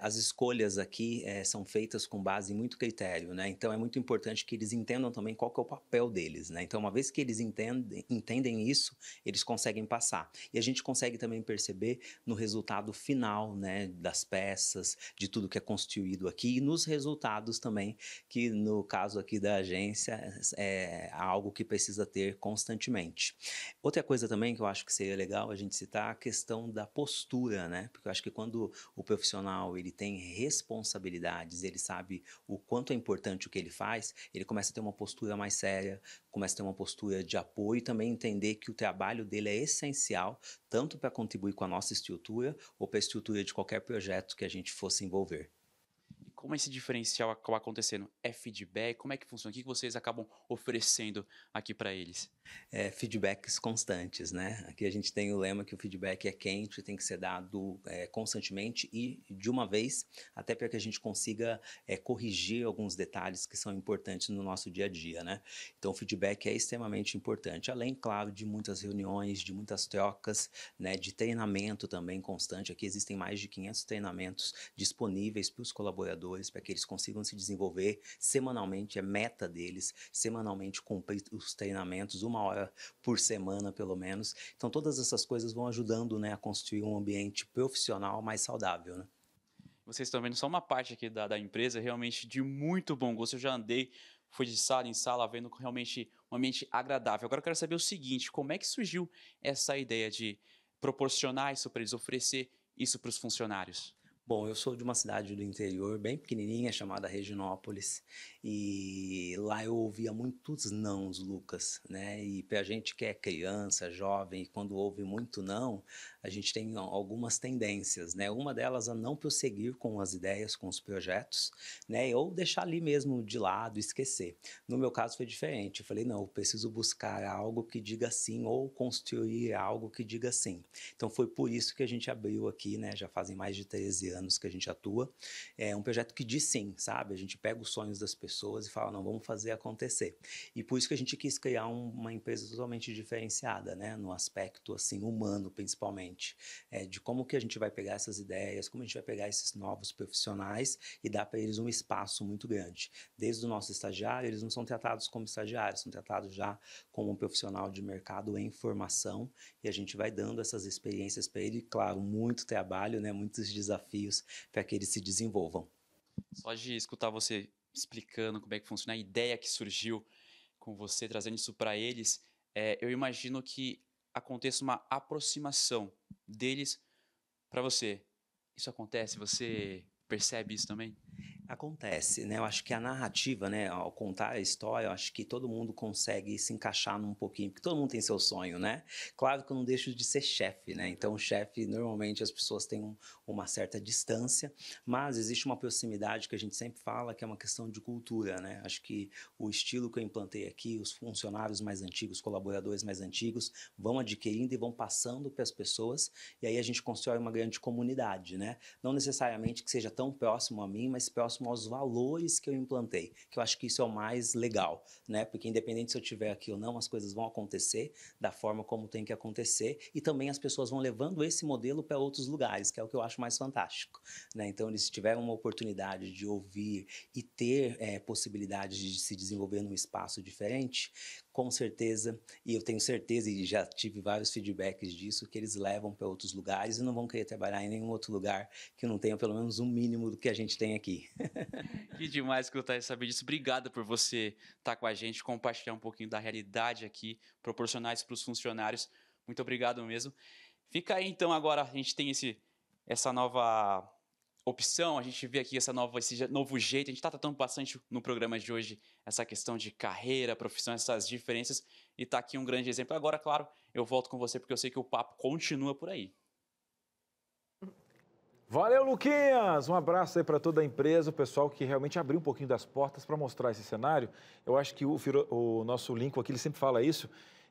As escolhas aqui são feitas com base em muito critério, né? Então é muito importante que eles entendam também qual que é o papel deles, né? Então, uma vez que eles entendem isso, eles conseguem passar. E a gente consegue também perceber no resultado final, né, das peças, de tudo que é construído aqui e nos resultados também, que no caso aqui da agência é algo que precisa ter constantemente. Outra coisa também que eu acho que seria legal a gente citar, a questão da postura, né? Porque eu acho que quando o profissional ele tem responsabilidades, ele sabe o quanto é importante o que ele faz, ele começa a ter uma postura mais séria, começa a ter uma postura de apoio e também entender que o trabalho dele é essencial, tanto para contribuir com a nossa estrutura ou para a estrutura de qualquer projeto que a gente fosse envolver. E como esse diferencial acaba acontecendo? É feedback? Como é que funciona? O que vocês acabam oferecendo aqui para eles? Feedbacks constantes, né? Aqui a gente tem o lema que o feedback é quente, tem que ser dado constantemente e de uma vez, até para que a gente consiga corrigir alguns detalhes que são importantes no nosso dia a dia, né? Então o feedback é extremamente importante, além, claro, de muitas reuniões, de muitas trocas, né? De treinamento também constante. Aqui existem mais de 500 treinamentos disponíveis para os colaboradores, para que eles consigam se desenvolver semanalmente, é meta deles, semanalmente cumprir os treinamentos, 1 hora por semana, pelo menos. Então, todas essas coisas vão ajudando, né, a construir um ambiente profissional mais saudável, né? Vocês estão vendo só uma parte aqui da empresa, realmente de muito bom gosto. Eu já andei, fui de sala em sala, vendo realmente um ambiente agradável. Agora eu quero saber o seguinte, como é que surgiu essa ideia de proporcionar isso para eles, oferecer isso para os funcionários? Bom, eu sou de uma cidade do interior, bem pequenininha, chamada Reginópolis, e lá eu ouvia muitos nãos, Lucas, né? E pra gente que é criança, jovem, quando ouve muito não, a gente tem algumas tendências, né? Uma delas a não prosseguir com as ideias, com os projetos, né? Ou deixar ali mesmo de lado, esquecer. No meu caso foi diferente, eu falei, não, eu preciso buscar algo que diga sim, ou construir algo que diga sim. Então foi por isso que a gente abriu aqui, né? Já fazem mais de 13 anos que a gente atua, é um projeto que diz sim, sabe? A gente pega os sonhos das pessoas e fala, não, vamos fazer acontecer. E por isso que a gente quis criar uma empresa totalmente diferenciada, né? No aspecto, assim, humano, principalmente, de como que a gente vai pegar essas ideias, como a gente vai pegar esses novos profissionais e dar para eles um espaço muito grande. Desde o nosso estagiário, eles não são tratados como estagiários, são tratados já como um profissional de mercado em formação e a gente vai dando essas experiências para ele, e, claro, muito trabalho, né? Muitos desafios para que eles se desenvolvam. Só de escutar você explicando como é que funciona, a ideia que surgiu com você, trazendo isso para eles, eu imagino que aconteça uma aproximação deles para você. Isso acontece? Você percebe isso também? Acontece, né? Eu acho que a narrativa, né, ao contar a história, eu acho que todo mundo consegue se encaixar num pouquinho, porque todo mundo tem seu sonho, né? Claro que eu não deixo de ser chefe, né? Então, o chefe, normalmente as pessoas têm uma certa distância, mas existe uma proximidade que a gente sempre fala, que é uma questão de cultura, né? Acho que o estilo que eu implantei aqui, os funcionários mais antigos, colaboradores mais antigos, vão adquirindo e vão passando para as pessoas, e aí a gente constrói uma grande comunidade, né? Não necessariamente que seja tão próximo a mim, mas próximo aos valores que eu implantei, que eu acho que isso é o mais legal, né? Porque independente se eu estiver aqui ou não, as coisas vão acontecer da forma como tem que acontecer e também as pessoas vão levando esse modelo para outros lugares, que é o que eu acho mais fantástico, né? Então, eles tiveram uma oportunidade de ouvir e ter possibilidades de se desenvolver num espaço diferente, com certeza, e eu tenho certeza, e já tive vários feedbacks disso, que eles levam para outros lugares e não vão querer trabalhar em nenhum outro lugar que não tenha pelo menos um mínimo do que a gente tem aqui. Que demais que eu estou saber disso. Obrigado por você estar com a gente, compartilhar um pouquinho da realidade aqui, proporcionar isso para os funcionários. Muito obrigado mesmo. Fica aí, então, agora a gente tem essa nova opção, a gente vê aqui esse novo jeito, a gente está tratando bastante no programa de hoje essa questão de carreira, profissão, essas diferenças, e está aqui um grande exemplo. Agora, claro, eu volto com você porque eu sei que o papo continua por aí. Valeu, Luquinhas! Um abraço aí para toda a empresa, o pessoal que realmente abriu um pouquinho das portas para mostrar esse cenário. Eu acho que o nosso Lincoln aqui, ele sempre fala isso,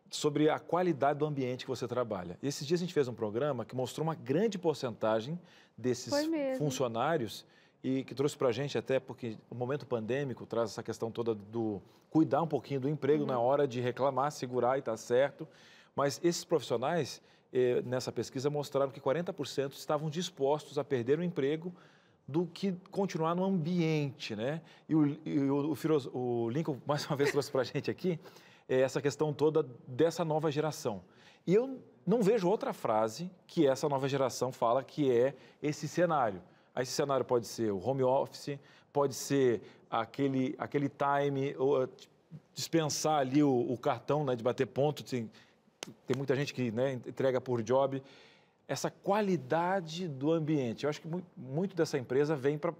sobre a qualidade do ambiente que você trabalha. Esses dias a gente fez um programa que mostrou uma grande porcentagem desses funcionários e que trouxe para a gente até porque o momento pandêmico traz essa questão toda do cuidar um pouquinho do emprego na hora de reclamar, segurar e tá certo. Mas esses profissionais, nessa pesquisa, mostraram que 40% estavam dispostos a perder o emprego do que continuar no ambiente, né? E o Lincoln, mais uma vez, trouxe para a gente aqui essa questão toda dessa nova geração. E eu não vejo outra frase que essa nova geração fala que é esse cenário. Esse cenário pode ser o home office, pode ser aquele time, ou dispensar ali o cartão, né, de bater ponto. Tem muita gente que, né, entrega por job. Essa qualidade do ambiente. Eu acho que muito dessa empresa vem para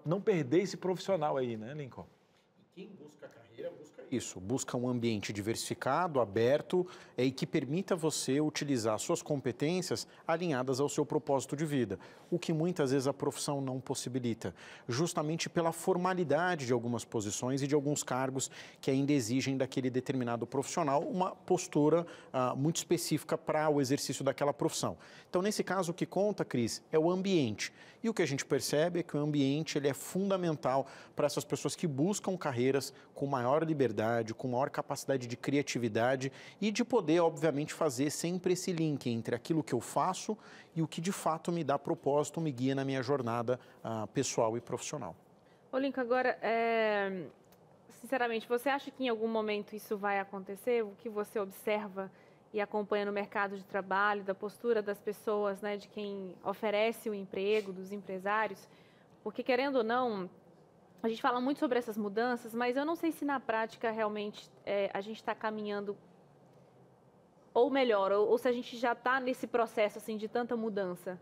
não perder esse profissional aí, né, Lincoln? Quem busca carreira busca isso, busca um ambiente diversificado, aberto e que permita você utilizar suas competências alinhadas ao seu propósito de vida, o que muitas vezes a profissão não possibilita, justamente pela formalidade de algumas posições e de alguns cargos que ainda exigem daquele determinado profissional uma postura muito específica para o exercício daquela profissão. Então, nesse caso, o que conta, Cris, é o ambiente. E o que a gente percebe é que o ambiente ele é fundamental para essas pessoas que buscam carreiras com maior liberdade, com maior capacidade de criatividade e de poder, obviamente, fazer sempre esse link entre aquilo que eu faço e o que de fato me dá propósito, me guia na minha jornada pessoal e profissional. Ô, Lincoln, agora, sinceramente, você acha que em algum momento isso vai acontecer? O que você observa e acompanha no mercado de trabalho, da postura das pessoas, né, de quem oferece o emprego, dos empresários? Porque, querendo ou não, a gente fala muito sobre essas mudanças, mas eu não sei se na prática realmente a gente está caminhando ou melhor, ou se a gente já está nesse processo assim, de tanta mudança.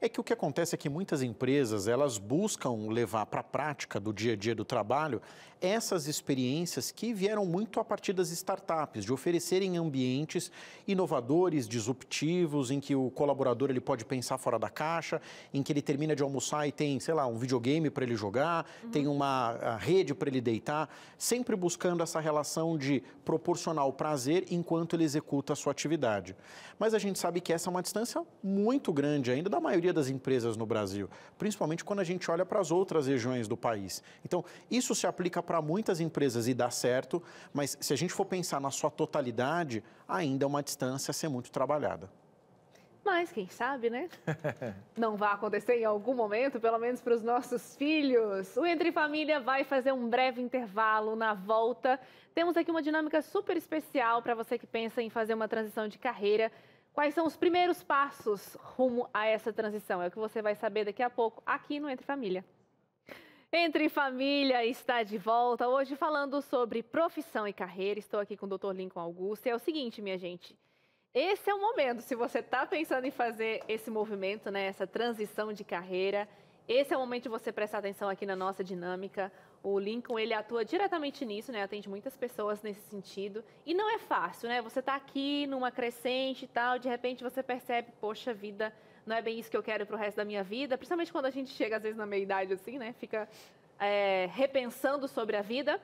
É que o que acontece é que muitas empresas, elas buscam levar para a prática do dia a dia do trabalho essas experiências que vieram muito a partir das startups, de oferecerem ambientes inovadores, disruptivos, em que o colaborador ele pode pensar fora da caixa, em que ele termina de almoçar e tem, sei lá, um videogame para ele jogar, tem uma rede para ele deitar, sempre buscando essa relação de proporcionar o prazer enquanto ele executa a sua atividade. Mas a gente sabe que essa é uma distância muito grande ainda da maioria das empresas no Brasil, principalmente quando a gente olha para as outras regiões do país. Então, isso se aplica para muitas empresas e dá certo, mas se a gente for pensar na sua totalidade, ainda é uma distância a ser muito trabalhada. Mas quem sabe, né? Não vai acontecer em algum momento, pelo menos para os nossos filhos. O Entre Família vai fazer um breve intervalo. Na volta, temos aqui uma dinâmica super especial para você que pensa em fazer uma transição de carreira. Quais são os primeiros passos rumo a essa transição? É o que você vai saber daqui a pouco aqui no Entre Família. Entre Família está de volta, hoje falando sobre profissão e carreira. Estou aqui com o Dr. Lincoln Augusto. E é o seguinte, minha gente, esse é o momento, se você está pensando em fazer esse movimento, né, essa transição de carreira, esse é o momento de você prestar atenção aqui na nossa dinâmica. O Lincoln, ele atua diretamente nisso, né? Atende muitas pessoas nesse sentido. E não é fácil, né? Você tá aqui numa crescente e tal, de repente você percebe, poxa vida, não é bem isso que eu quero pro resto da minha vida. Principalmente quando a gente chega, às vezes, na meia-idade, assim, né? Fica repensando sobre a vida.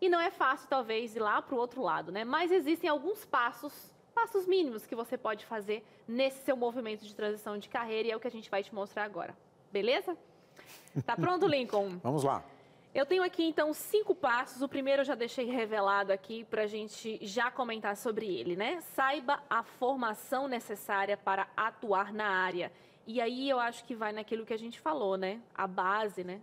E não é fácil, talvez, ir lá pro outro lado, né? Mas existem alguns passos mínimos que você pode fazer nesse seu movimento de transição de carreira. E é o que a gente vai te mostrar agora. Beleza? Tá pronto, Lincoln? Vamos lá. Eu tenho aqui, então, 5 passos. O primeiro eu já deixei revelado aqui para a gente já comentar sobre ele, né? Saiba a formação necessária para atuar na área. E aí eu acho que vai naquilo que a gente falou, né? A base, né?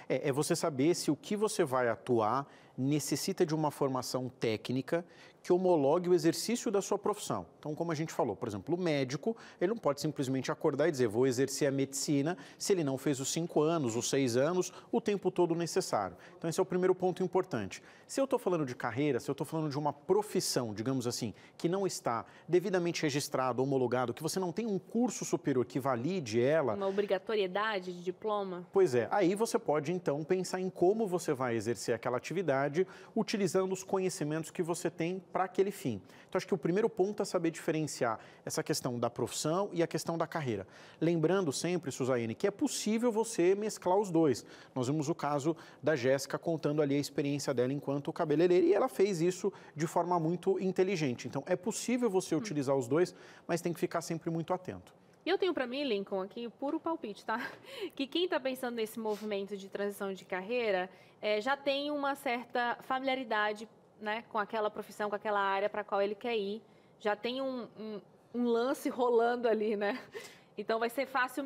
É você saber se o que você vai atuar necessita de uma formação técnica que homologue o exercício da sua profissão. Então, como a gente falou, por exemplo, o médico, ele não pode simplesmente acordar e dizer, vou exercer a medicina, se ele não fez os 5 anos, os 6 anos, o tempo todo necessário. Então, esse é o primeiro ponto importante. Se eu estou falando de carreira, se eu estou falando de uma profissão, digamos assim, que não está devidamente registrado, homologado, que você não tem um curso superior que valide ela... Uma obrigatoriedade de diploma? Pois é, aí você pode, então, pensar em como você vai exercer aquela atividade utilizando os conhecimentos que você tem para aquele fim. Então, acho que o primeiro ponto é saber diferenciar essa questão da profissão e a questão da carreira. Lembrando sempre, Suzane, que é possível você mesclar os dois. Nós vimos o caso da Jéssica contando ali a experiência dela enquanto cabeleireira e ela fez isso de forma muito inteligente. Então, é possível você utilizar os dois, mas tem que ficar sempre muito atento. Eu tenho para mim, Lincoln, aqui puro palpite, tá? Que quem está pensando nesse movimento de transição de carreira já tem uma certa familiaridade, né, com aquela profissão, com aquela área para a qual ele quer ir. Já tem um lance rolando ali, né? Então vai ser fácil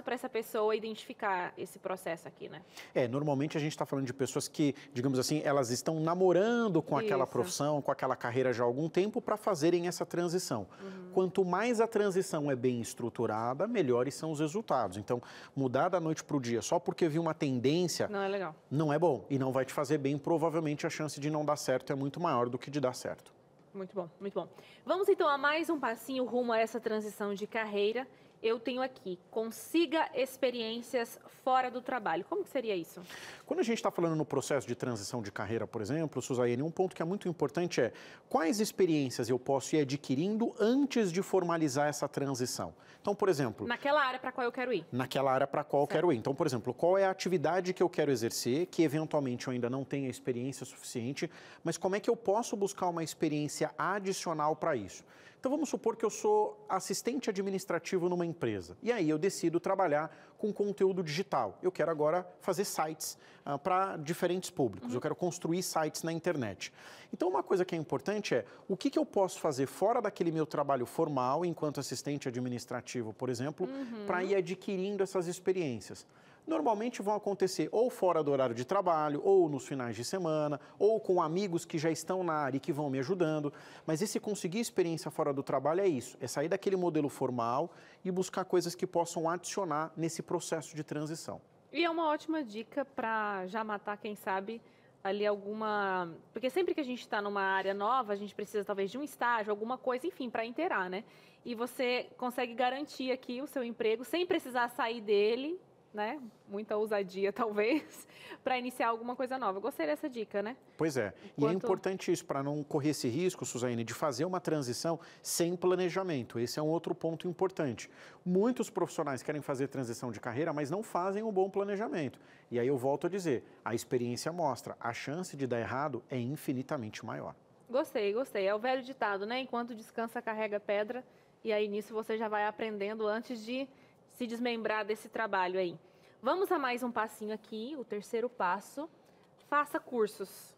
para essa pessoa identificar esse processo aqui, né? Normalmente a gente está falando de pessoas que, digamos assim, elas estão namorando com aquela profissão, com aquela carreira já há algum tempo para fazerem essa transição. Quanto mais a transição é bem estruturada, melhores são os resultados. Então, mudar da noite para o dia só porque viu uma tendência... Não é legal. Não é bom e não vai te fazer bem. Provavelmente a chance de não dar certo é muito maior do que de dar certo. Muito bom, muito bom. Vamos então a mais um passinho rumo a essa transição de carreira. Eu tenho aqui, consiga experiências fora do trabalho. Como que seria isso? Quando a gente está falando no processo de transição de carreira, por exemplo, Suzane, um ponto que é muito importante é quais experiências eu posso ir adquirindo antes de formalizar essa transição. Então, por exemplo... Naquela área para qual eu quero ir. Naquela área para qual eu quero ir. Então, por exemplo, qual é a atividade que eu quero exercer, que eventualmente eu ainda não tenha experiência suficiente, mas como é que eu posso buscar uma experiência adicional para isso? Então, vamos supor que eu sou assistente administrativo numa empresa. E aí eu decido trabalhar com conteúdo digital. Eu quero agora fazer sites para diferentes públicos. Eu quero construir sites na internet. Então, uma coisa que é importante é o que eu posso fazer fora daquele meu trabalho formal, enquanto assistente administrativo, por exemplo, para ir adquirindo essas experiências. Normalmente vão acontecer ou fora do horário de trabalho, ou nos finais de semana, ou com amigos que já estão na área e que vão me ajudando. Mas esse conseguir experiência fora do trabalho é isso, é sair daquele modelo formal e buscar coisas que possam adicionar nesse processo de transição. E é uma ótima dica para já matar, quem sabe, ali alguma... Porque sempre que a gente está numa área nova, a gente precisa talvez de um estágio, alguma coisa, enfim, para inteirar, né? E você consegue garantir aqui o seu emprego sem precisar sair dele, né? Muita ousadia, talvez, para iniciar alguma coisa nova. Eu gostei dessa dica, né? Pois é. E é importante isso, para não correr esse risco, Suzane, de fazer uma transição sem planejamento. Esse é um outro ponto importante. Muitos profissionais querem fazer transição de carreira, mas não fazem um bom planejamento. E aí eu volto a dizer, a experiência mostra, a chance de dar errado é infinitamente maior. Gostei, gostei. É o velho ditado, né? Enquanto descansa, carrega pedra. E aí, nisso, você já vai aprendendo antes de se desmembrar desse trabalho aí. Vamos a mais um passinho aqui, o terceiro passo. Faça cursos.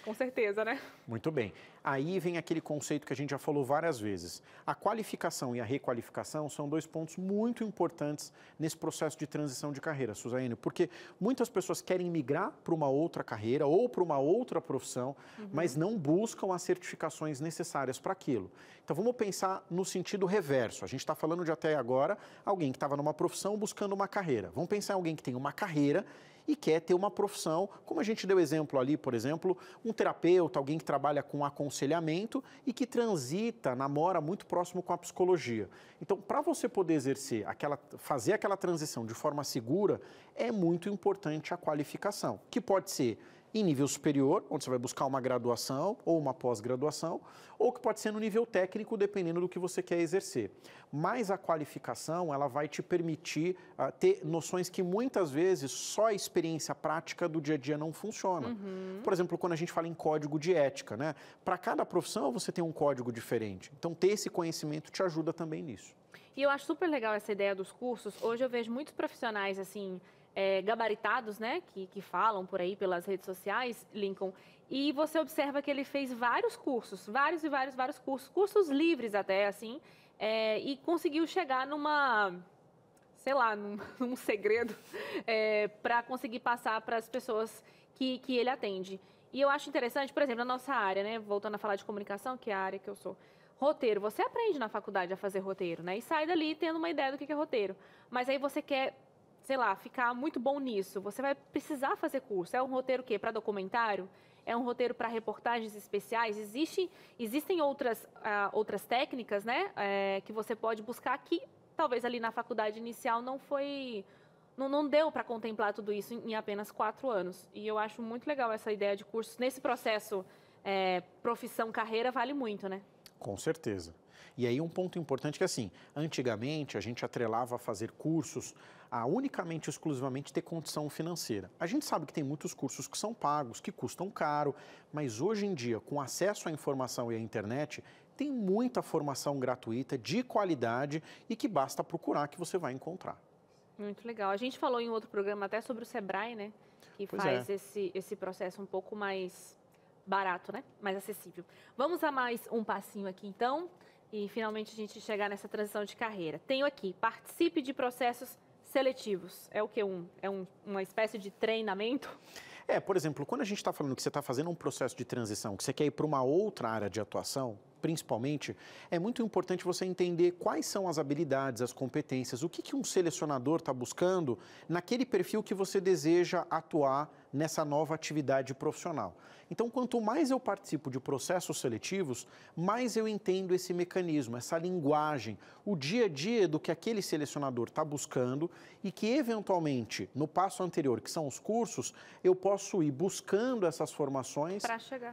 Com certeza, né? Muito bem. Aí vem aquele conceito que a gente já falou várias vezes. A qualificação e a requalificação são 2 pontos muito importantes nesse processo de transição de carreira, Suzane, porque muitas pessoas querem migrar para uma outra carreira ou para uma outra profissão, mas não buscam as certificações necessárias para aquilo. Então vamos pensar no sentido reverso. A gente está falando de até agora alguém que estava numa profissão buscando uma carreira. Vamos pensar em alguém que tem uma carreira e quer ter uma profissão, como a gente deu exemplo ali, por exemplo, um terapeuta, alguém que trabalha com aconselhamento aconselhamento e que transita, namora muito próximo com a psicologia. Então, para você poder exercer fazer aquela transição de forma segura, é muito importante a qualificação, que pode ser em nível superior, onde você vai buscar uma graduação ou uma pós-graduação, ou que pode ser no nível técnico, dependendo do que você quer exercer. Mas a qualificação, ela vai te permitir ter noções que muitas vezes só a experiência prática do dia a dia não funciona. Por exemplo, quando a gente fala em código de ética, né? Para cada profissão você tem um código diferente. Então, ter esse conhecimento te ajuda também nisso. E eu acho super legal essa ideia dos cursos. Hoje eu vejo muitos profissionais, assim, gabaritados, né, que falam por aí pelas redes sociais, Lincoln, e você observa que ele fez vários cursos, vários cursos, cursos livres até, assim, e conseguiu chegar sei lá, num segredo, para conseguir passar para as pessoas que ele atende. E eu acho interessante, por exemplo, na nossa área, né, voltando a falar de comunicação, que é a área que eu sou, roteiro, você aprende na faculdade a fazer roteiro, né, e sai dali tendo uma ideia do que é roteiro, mas aí você quer, sei lá, ficar muito bom nisso, você vai precisar fazer curso. É um roteiro o quê? Para documentário? É um roteiro para reportagens especiais? Existem outras técnicas, né, que você pode buscar que talvez ali na faculdade inicial não deu para contemplar tudo isso em apenas 4 anos. E eu acho muito legal essa ideia de cursos. Nesse processo profissão-carreira vale muito, né? Com certeza. E aí um ponto importante que, assim, antigamente a gente atrelava a fazer cursos a unicamente, exclusivamente ter condição financeira. A gente sabe que tem muitos cursos que são pagos, que custam caro, mas hoje em dia, com acesso à informação e à internet, tem muita formação gratuita, de qualidade e que basta procurar que você vai encontrar. Muito legal. A gente falou em outro programa até sobre o Sebrae, né? Que faz esse processo um pouco mais barato, né? Mais acessível. Vamos a mais um passinho aqui, então, e finalmente a gente chegar nessa transição de carreira. Tenho aqui, participe de processos seletivos. É o quê? Uma espécie de treinamento? Por exemplo, quando a gente está falando que você está fazendo um processo de transição, que você quer ir para uma outra área de atuação, principalmente, é muito importante você entender quais são as habilidades, as competências, o que um selecionador está buscando naquele perfil que você deseja atuar nessa nova atividade profissional. Então, quanto mais eu participo de processos seletivos, mais eu entendo esse mecanismo, essa linguagem, o dia a dia do que aquele selecionador está buscando e que, eventualmente, no passo anterior, que são os cursos, eu posso ir buscando essas formações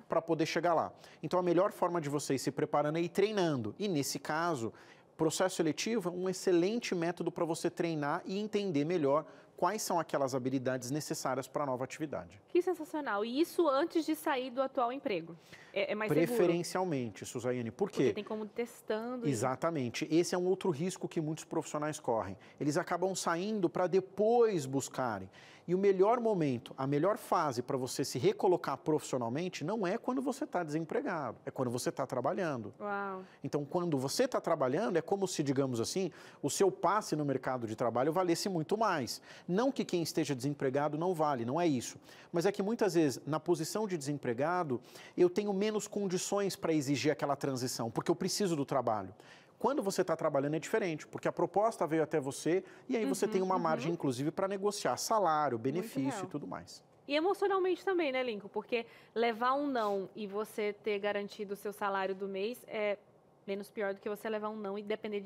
para poder chegar lá. Então, a melhor forma de você ir se preparando é ir treinando. E, nesse caso, processo seletivo é um excelente método para você treinar e entender melhor quais são aquelas habilidades necessárias para a nova atividade. Que sensacional. E isso antes de sair do atual emprego? É mais Preferencialmente, seguro? Suzaiane. Por quê? Porque tem como ir testando. Exatamente. Esse é um outro risco que muitos profissionais correm. Eles acabam saindo para depois buscarem. E o melhor momento, a melhor fase para você se recolocar profissionalmente não é quando você está desempregado, é quando você está trabalhando. Uau. Então, quando você está trabalhando, é como se, digamos assim, o seu passe no mercado de trabalho valesse muito mais. Não que quem esteja desempregado não vale, não é isso. Mas é que muitas vezes, na posição de desempregado, eu tenho menos condições para exigir aquela transição, porque eu preciso do trabalho. Quando você está trabalhando é diferente, porque a proposta veio até você e aí você tem uma margem, inclusive, para negociar salário, benefício e tudo mais. E emocionalmente também, né, Lincoln? Porque levar um não e você ter garantido o seu salário do mês é menos pior do que você levar um não e depender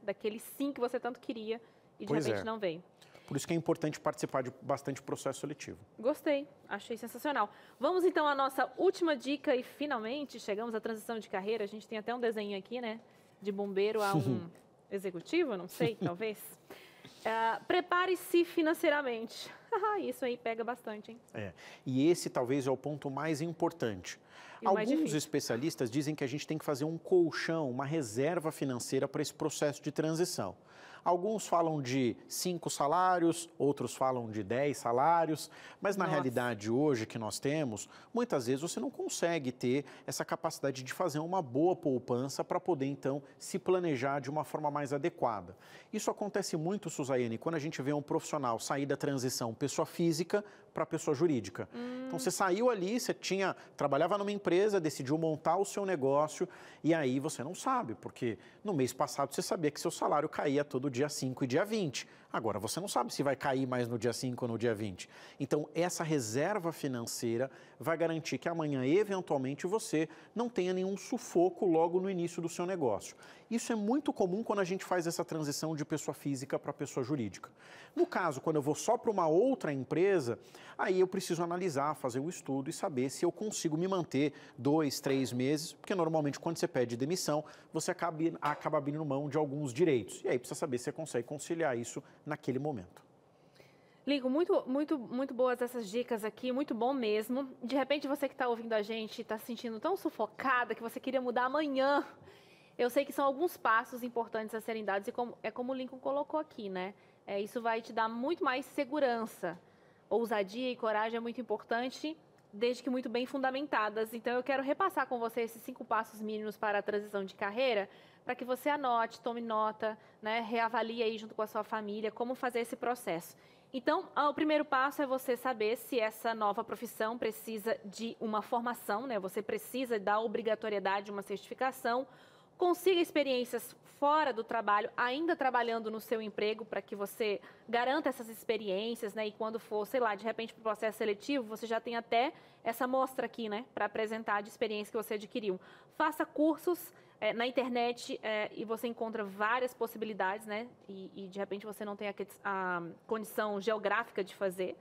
daquele sim que você tanto queria e de repente não veio. Por isso que é importante participar de bastante processo seletivo. Gostei, achei sensacional. Vamos então à nossa última dica e finalmente chegamos à transição de carreira. A gente tem até um desenho aqui, né? De bombeiro a um executivo, não sei, talvez. Prepare-se financeiramente. Isso aí pega bastante, hein? E esse talvez é o ponto mais importante. Alguns especialistas dizem que a gente tem que fazer um colchão, uma reserva financeira para esse processo de transição. Alguns falam de 5 salários, outros falam de 10 salários, mas na realidade hoje que nós temos, muitas vezes você não consegue ter essa capacidade de fazer uma boa poupança para poder então se planejar de uma forma mais adequada. Isso acontece muito, Suzaiane, quando a gente vê um profissional sair da transição pessoa física para pessoa jurídica. Então você saiu ali, você trabalhava numa empresa, decidiu montar o seu negócio e aí você não sabe, porque no mês passado você sabia que seu salário caía todo todo dia 5 e dia 20. Agora, você não sabe se vai cair mais no dia 5 ou no dia 20. Então, essa reserva financeira vai garantir que amanhã, eventualmente, você não tenha nenhum sufoco logo no início do seu negócio. Isso é muito comum quando a gente faz essa transição de pessoa física para pessoa jurídica. No caso, quando eu vou só para uma outra empresa, aí eu preciso analisar, fazer o estudo e saber se eu consigo me manter 2, 3 meses, porque normalmente quando você pede demissão, você acaba abrindo mão de alguns direitos. E aí precisa saber se você consegue conciliar isso naquele momento. Lincoln, muito boas essas dicas aqui, muito bom mesmo. De repente, você que está ouvindo a gente está se sentindo tão sufocada que você queria mudar amanhã. Eu sei que são alguns passos importantes a serem dados e como o Lincoln colocou aqui, né? Isso vai te dar muito mais segurança. Ousadia e coragem é muito importante, desde que muito bem fundamentadas. Então, eu quero repassar com você esses 5 passos mínimos para a transição de carreira, para que você anote, tome nota, né? Reavalie aí junto com a sua família como fazer esse processo. Então, o primeiro passo é você saber se essa nova profissão precisa de uma formação, né? Você precisa da obrigatoriedade de uma certificação. Consiga experiências fora do trabalho, ainda trabalhando no seu emprego, para que você garanta essas experiências, né? E quando for, sei lá, de repente para o processo seletivo, você já tem até essa mostra aqui, né? Para apresentar de experiência que você adquiriu. Faça cursos na internet e você encontra várias possibilidades, né? E de repente você não tem a condição geográfica de fazer.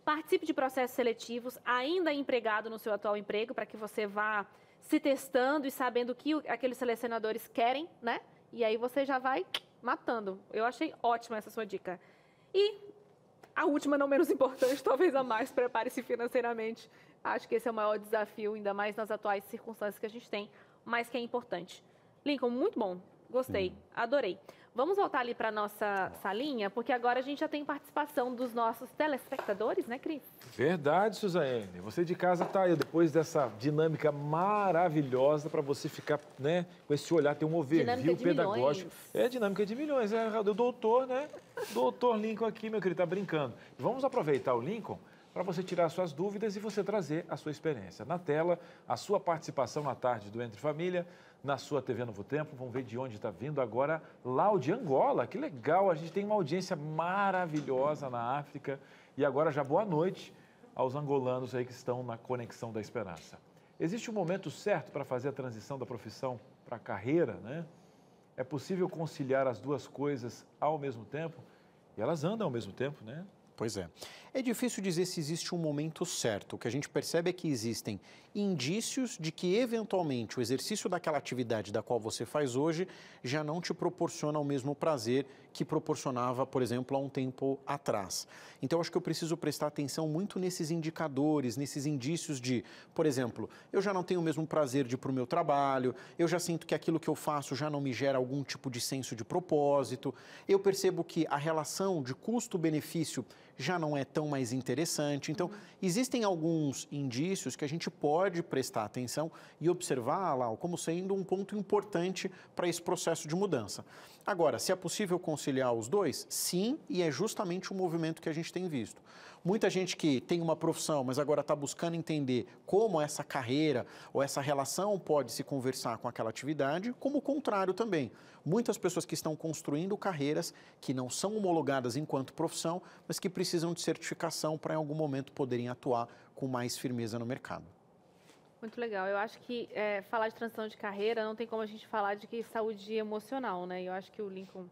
Participe de processos seletivos, ainda empregado no seu atual emprego, para que você vá se testando e sabendo o que aqueles selecionadores querem, né? E aí você já vai matando. Eu achei ótima essa sua dica. E a última, não menos importante, talvez a mais, prepare-se financeiramente. Acho que esse é o maior desafio, ainda mais nas atuais circunstâncias que a gente tem, mas que é importante. Lincoln, muito bom. Gostei, adorei. Vamos voltar ali para a nossa salinha, porque agora a gente já tem participação dos nossos telespectadores, né, Cris? Verdade, Suzane. Você de casa tá aí, depois dessa dinâmica maravilhosa para você ficar, né, com esse olhar, ter um overview pedagógico. É dinâmica de milhões, é o doutor, né? Doutor Lincoln aqui, meu querido, tá brincando. Vamos aproveitar o Lincoln para você tirar suas dúvidas e você trazer a sua experiência. Na tela, a sua participação na tarde do Entre Família, na sua TV Novo Tempo. Vamos ver de onde está vindo agora. Lau de Angola, que legal, a gente tem uma audiência maravilhosa na África. E agora já boa noite aos angolanos aí que estão na Conexão da Esperança. Existe um momento certo para fazer a transição da profissão para a carreira, né? É possível conciliar as duas coisas ao mesmo tempo? E elas andam ao mesmo tempo, né? Pois é. É difícil dizer se existe um momento certo. O que a gente percebe é que existem indícios de que, eventualmente, o exercício daquela atividade da qual você faz hoje já não te proporciona o mesmo prazer que proporcionava, por exemplo, há um tempo atrás. Então, acho que eu preciso prestar atenção muito nesses indicadores, nesses indícios de, por exemplo, eu já não tenho o mesmo prazer de ir para o meu trabalho, eu já sinto que aquilo que eu faço já não me gera algum tipo de senso de propósito, eu percebo que a relação de custo-benefício já não é tão mais interessante. Então, existem alguns indícios que a gente pode prestar atenção e observar lá como sendo um ponto importante para esse processo de mudança. Agora, se é possível conciliar os dois? Sim, e é justamente o movimento que a gente tem visto. Muita gente que tem uma profissão, mas agora está buscando entender como essa carreira ou essa relação pode se conversar com aquela atividade, como o contrário também. Muitas pessoas que estão construindo carreiras que não são homologadas enquanto profissão, mas que precisam de certificação para em algum momento poderem atuar com mais firmeza no mercado. Muito legal. Eu acho que falar de transição de carreira não tem como a gente falar de que saúde emocional, né? Eu acho que o Lincoln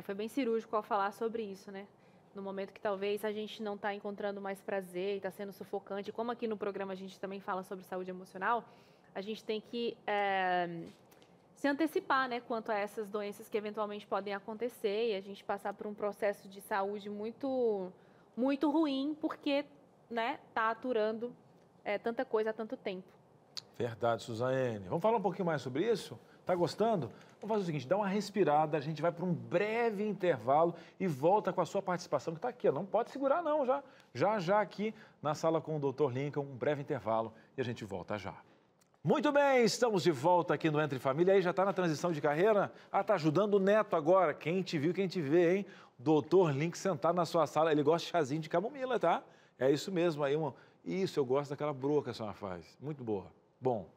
foi bem cirúrgico ao falar sobre isso, né? No momento que talvez a gente não está encontrando mais prazer e está sendo sufocante. Como aqui no programa a gente também fala sobre saúde emocional, a gente tem que se antecipar, né, quanto a essas doenças que eventualmente podem acontecer e a gente passar por um processo de saúde muito, muito ruim porque, né, está aturando tanta coisa há tanto tempo. Verdade, Suzane. Vamos falar um pouquinho mais sobre isso? Tá gostando? Vamos fazer o seguinte, dá uma respirada, a gente vai para um breve intervalo e volta com a sua participação que está aqui. Não pode segurar não, já aqui na sala com o Dr. Lincoln, um breve intervalo e a gente volta já. Muito bem, estamos de volta aqui no Entre Família. Aí já está na transição de carreira? Tá ajudando o neto agora. Quem te viu, quem te vê, hein? Dr. Lincoln sentado na sua sala, ele gosta de chazinho de camomila, tá? É isso mesmo aí, Isso, eu gosto daquela broa que a senhora faz. Muito boa. Bom,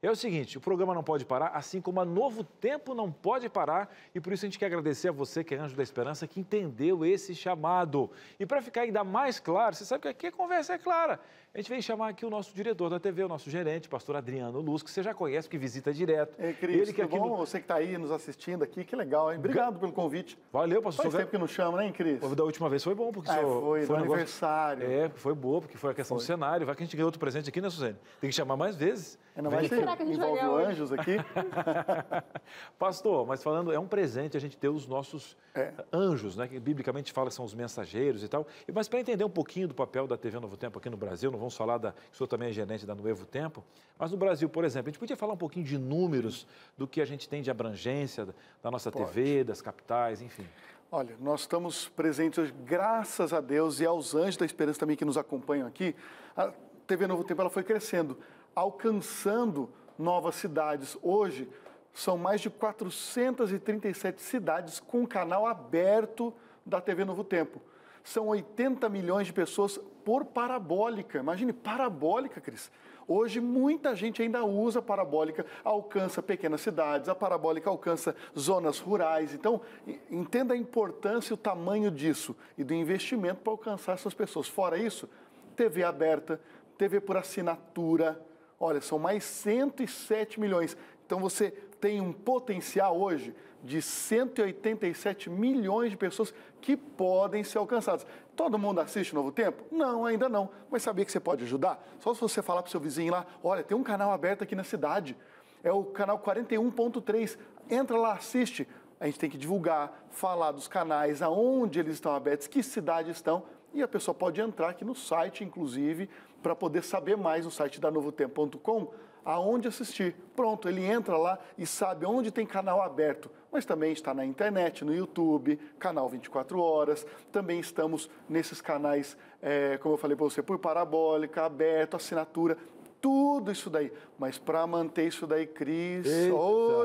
É o seguinte, o programa não pode parar, assim como a Novo Tempo não pode parar, e por isso a gente quer agradecer a você, que é Anjo da Esperança, que entendeu esse chamado. E para ficar ainda mais claro, você sabe que aqui a conversa é clara. A gente vem chamar aqui o nosso diretor da TV, o nosso gerente, pastor Adriano Luz, que você já conhece, que visita direto. Ei, Cris, ele que tudo bom? Você que está aí nos assistindo aqui, que legal, hein? Obrigado pelo convite. Valeu, pastor. Faz tempo que não chama, né, Cris? Da última vez foi bom, porque foi um aniversário. Foi boa, porque foi a questão do cenário. Vai que a gente ganhou outro presente aqui, né, Suzane? Tem que chamar mais vezes. Não vai ser, envolve anjos aqui. Pastor, mas falando, é um presente a gente ter os nossos anjos, né? Que biblicamente fala que são os mensageiros e tal. Mas para entender um pouquinho do papel da TV Novo Tempo aqui no Brasil, não vamos falar o senhor também é gerente da Novo Tempo, mas no Brasil, por exemplo, a gente podia falar um pouquinho de números do que a gente tem de abrangência da nossa TV, das capitais, enfim. Olha, nós estamos presentes hoje, graças a Deus e aos Anjos da Esperança também que nos acompanham aqui. A TV Novo Tempo ela foi crescendo, alcançando novas cidades. Hoje, são mais de 437 cidades com canal aberto da TV Novo Tempo. São 80 milhões de pessoas por parabólica. Imagine, parabólica, Cris. Hoje, muita gente ainda usa parabólica, alcança pequenas cidades, a parabólica alcança zonas rurais. Então, entenda a importância e o tamanho disso e do investimento para alcançar essas pessoas. Fora isso, TV aberta, TV por assinatura. Olha, são mais 107 milhões. Então, você tem um potencial hoje de 187 milhões de pessoas que podem ser alcançadas. Todo mundo assiste Novo Tempo? Não, ainda não. Mas sabia que você pode ajudar? Só se você falar para o seu vizinho lá, olha, tem um canal aberto aqui na cidade. É o canal 41.3. Entra lá, assiste. A gente tem que divulgar, falar dos canais, aonde eles estão abertos, que cidades estão. E a pessoa pode entrar aqui no site, inclusive, para poder saber mais no site da novotempo.com, aonde assistir. Pronto, ele entra lá e sabe onde tem canal aberto. Mas também está na internet, no YouTube, canal 24 horas. Também estamos nesses canais, como eu falei para você, por parabólica, aberto, assinatura, tudo isso daí. Mas para manter isso daí, Cris,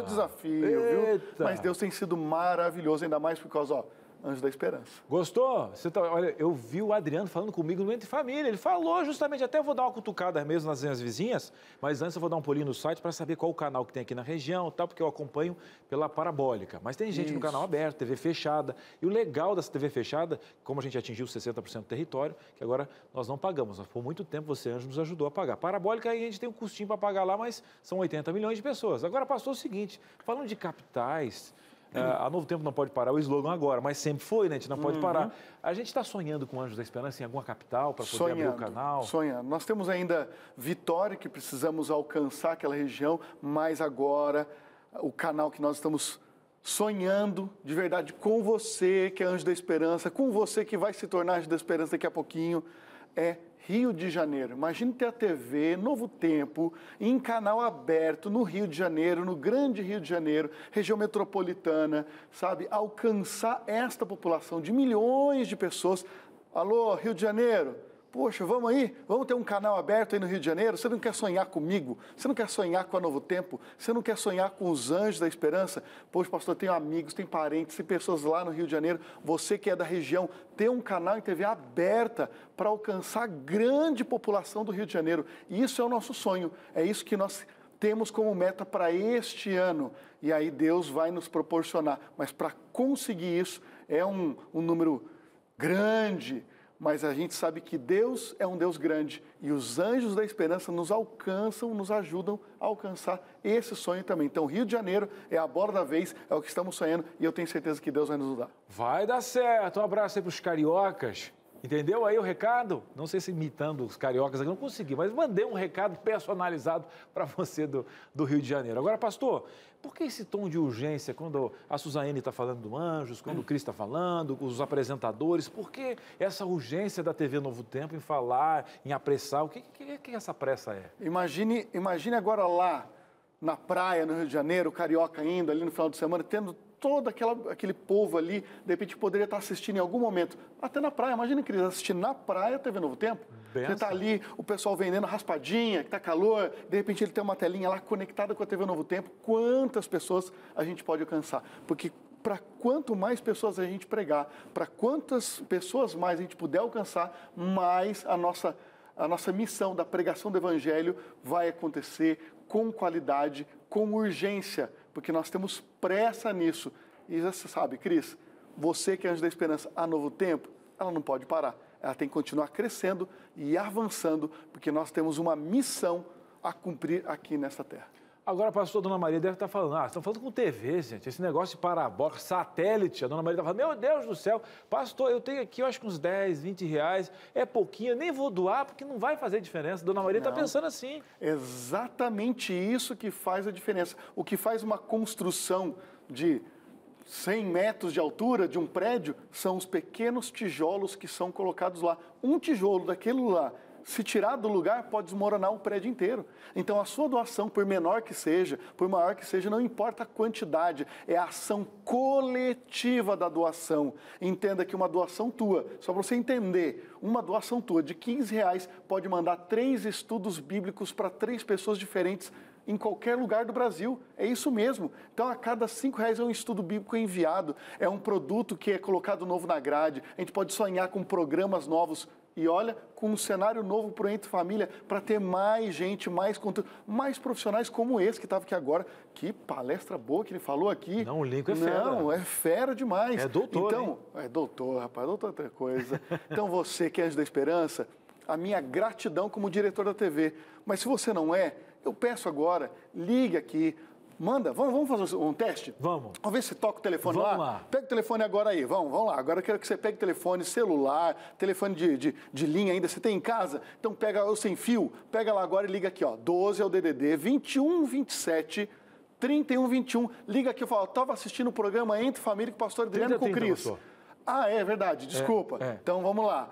desafio, viu? Mas Deus tem sido maravilhoso, ainda mais por causa, Anjo da Esperança. Gostou? Olha, eu vi o Adriano falando comigo no Entre Família. Ele falou justamente, até eu vou dar uma cutucada mesmo nas minhas vizinhas, mas antes eu vou dar um pulinho no site para saber qual o canal que tem aqui na região, tal, porque eu acompanho pela parabólica. Mas tem gente no canal aberto, TV fechada. E o legal dessa TV fechada, como a gente atingiu 60% do território, que agora nós não pagamos. Por muito tempo você, Anjo, nos ajudou a pagar. Parabólica, aí a gente tem um custinho para pagar lá, mas são 80 milhões de pessoas. Agora passou o seguinte, falando de capitais... a Novo Tempo não pode parar, o slogan agora, mas sempre foi, né? A gente não pode parar. A gente está sonhando com Anjos da Esperança em alguma capital para poder abrir o canal? Sonhando. Nós temos ainda Vitória, que precisamos alcançar aquela região, mas agora o canal que nós estamos sonhando de verdade com você, que é Anjo da Esperança, com você que vai se tornar Anjo da Esperança daqui a pouquinho, é Rio de Janeiro. Imagine ter a TV Novo Tempo em canal aberto no Rio de Janeiro, no grande Rio de Janeiro, região metropolitana, sabe? Alcançar esta população de milhões de pessoas. Alô, Rio de Janeiro? Poxa, vamos aí? Vamos ter um canal aberto aí no Rio de Janeiro? Você não quer sonhar comigo? Você não quer sonhar com a Novo Tempo? Você não quer sonhar com os Anjos da Esperança? Poxa, pastor, tenho amigos, tem parentes, tem pessoas lá no Rio de Janeiro. Você que é da região, ter um canal em TV aberta para alcançar a grande população do Rio de Janeiro. E isso é o nosso sonho. É isso que nós temos como meta para este ano. E aí Deus vai nos proporcionar. Mas para conseguir isso, é um número grande. Mas a gente sabe que Deus é um Deus grande e os Anjos da Esperança nos alcançam, nos ajudam a alcançar esse sonho também. Então, Rio de Janeiro é a bola da vez, é o que estamos sonhando e eu tenho certeza que Deus vai nos ajudar. Vai dar certo. Um abraço aí para os cariocas. Entendeu aí o recado? Não sei se imitando os cariocas aqui, não consegui, mas mandei um recado personalizado para você do Rio de Janeiro. Agora, pastor, por que esse tom de urgência quando a Suzane está falando do Anjos, quando o Cris está falando, os apresentadores? Por que essa urgência da TV Novo Tempo em falar, em apressar? O que essa pressa é? Imagine agora lá na praia, no Rio de Janeiro, o carioca indo ali no final de semana, tendo todo aquele povo ali, de repente poderia estar assistindo em algum momento, até na praia. Imagina, Cris, assistindo na praia a TV Novo Tempo. Você está ali, o pessoal vendendo raspadinha, que está calor, de repente ele tem uma telinha lá conectada com a TV Novo Tempo. Quantas pessoas a gente pode alcançar? Porque para quanto mais pessoas a gente pregar, para quantas pessoas mais a gente puder alcançar, mais a a nossa missão da pregação do Evangelho vai acontecer com qualidade, com urgência, porque nós temos pressa nisso. E você sabe, Cris, você que é Anjo da Esperança há Novo Tempo, ela não pode parar. Ela tem que continuar crescendo e avançando, porque nós temos uma missão a cumprir aqui nessa terra. Agora, a pastora Dona Maria deve estar falando, estão falando com TV, gente, esse negócio de parabólica, satélite, a Dona Maria está falando, meu Deus do céu, pastor, eu tenho aqui, eu acho que uns 10, 20 reais, é pouquinho, eu nem vou doar, porque não vai fazer diferença. Dona Maria está pensando assim. Exatamente isso que faz a diferença. O que faz uma construção de 100 metros de altura de um prédio são os pequenos tijolos que são colocados lá. Um tijolo daquele lá, se tirar do lugar, pode desmoronar o prédio inteiro. Então, a sua doação, por menor que seja, por maior que seja, não importa a quantidade, é a ação coletiva da doação. Entenda que uma doação tua, só para você entender, uma doação tua de 15 reais pode mandar 3 estudos bíblicos para 3 pessoas diferentes em qualquer lugar do Brasil. É isso mesmo. Então, a cada 5 reais é um estudo bíblico enviado, é um produto que é colocado novo na grade, a gente pode sonhar com programas novos e olha, com um cenário novo para o Entre Família, para ter mais gente, mais conteúdo, mais profissionais como esse que estava aqui agora. Que palestra boa que ele falou aqui. Não, o Lincoln é fera. Não, é fera demais. É doutor, então, hein? É doutor, rapaz, doutor é outra coisa. Então, você que é Anjo da Esperança, a minha gratidão como diretor da TV. Mas se você não é, eu peço agora, ligue aqui, manda, vamos fazer um teste? Vamos. Vamos ver se toca o telefone Vamos lá. lá. Pega o telefone agora aí, vamos lá. Agora eu quero que você pegue telefone celular, telefone de linha ainda, você tem em casa? Então pega o sem fio, pega lá agora e liga aqui, ó, 12 é o DDD, 21 27 31 21. Liga aqui, eu falo, estava assistindo o programa Entre Família com o pastor Adriano com o Cris. Pastor. Ah, é verdade, desculpa. É. Então vamos lá,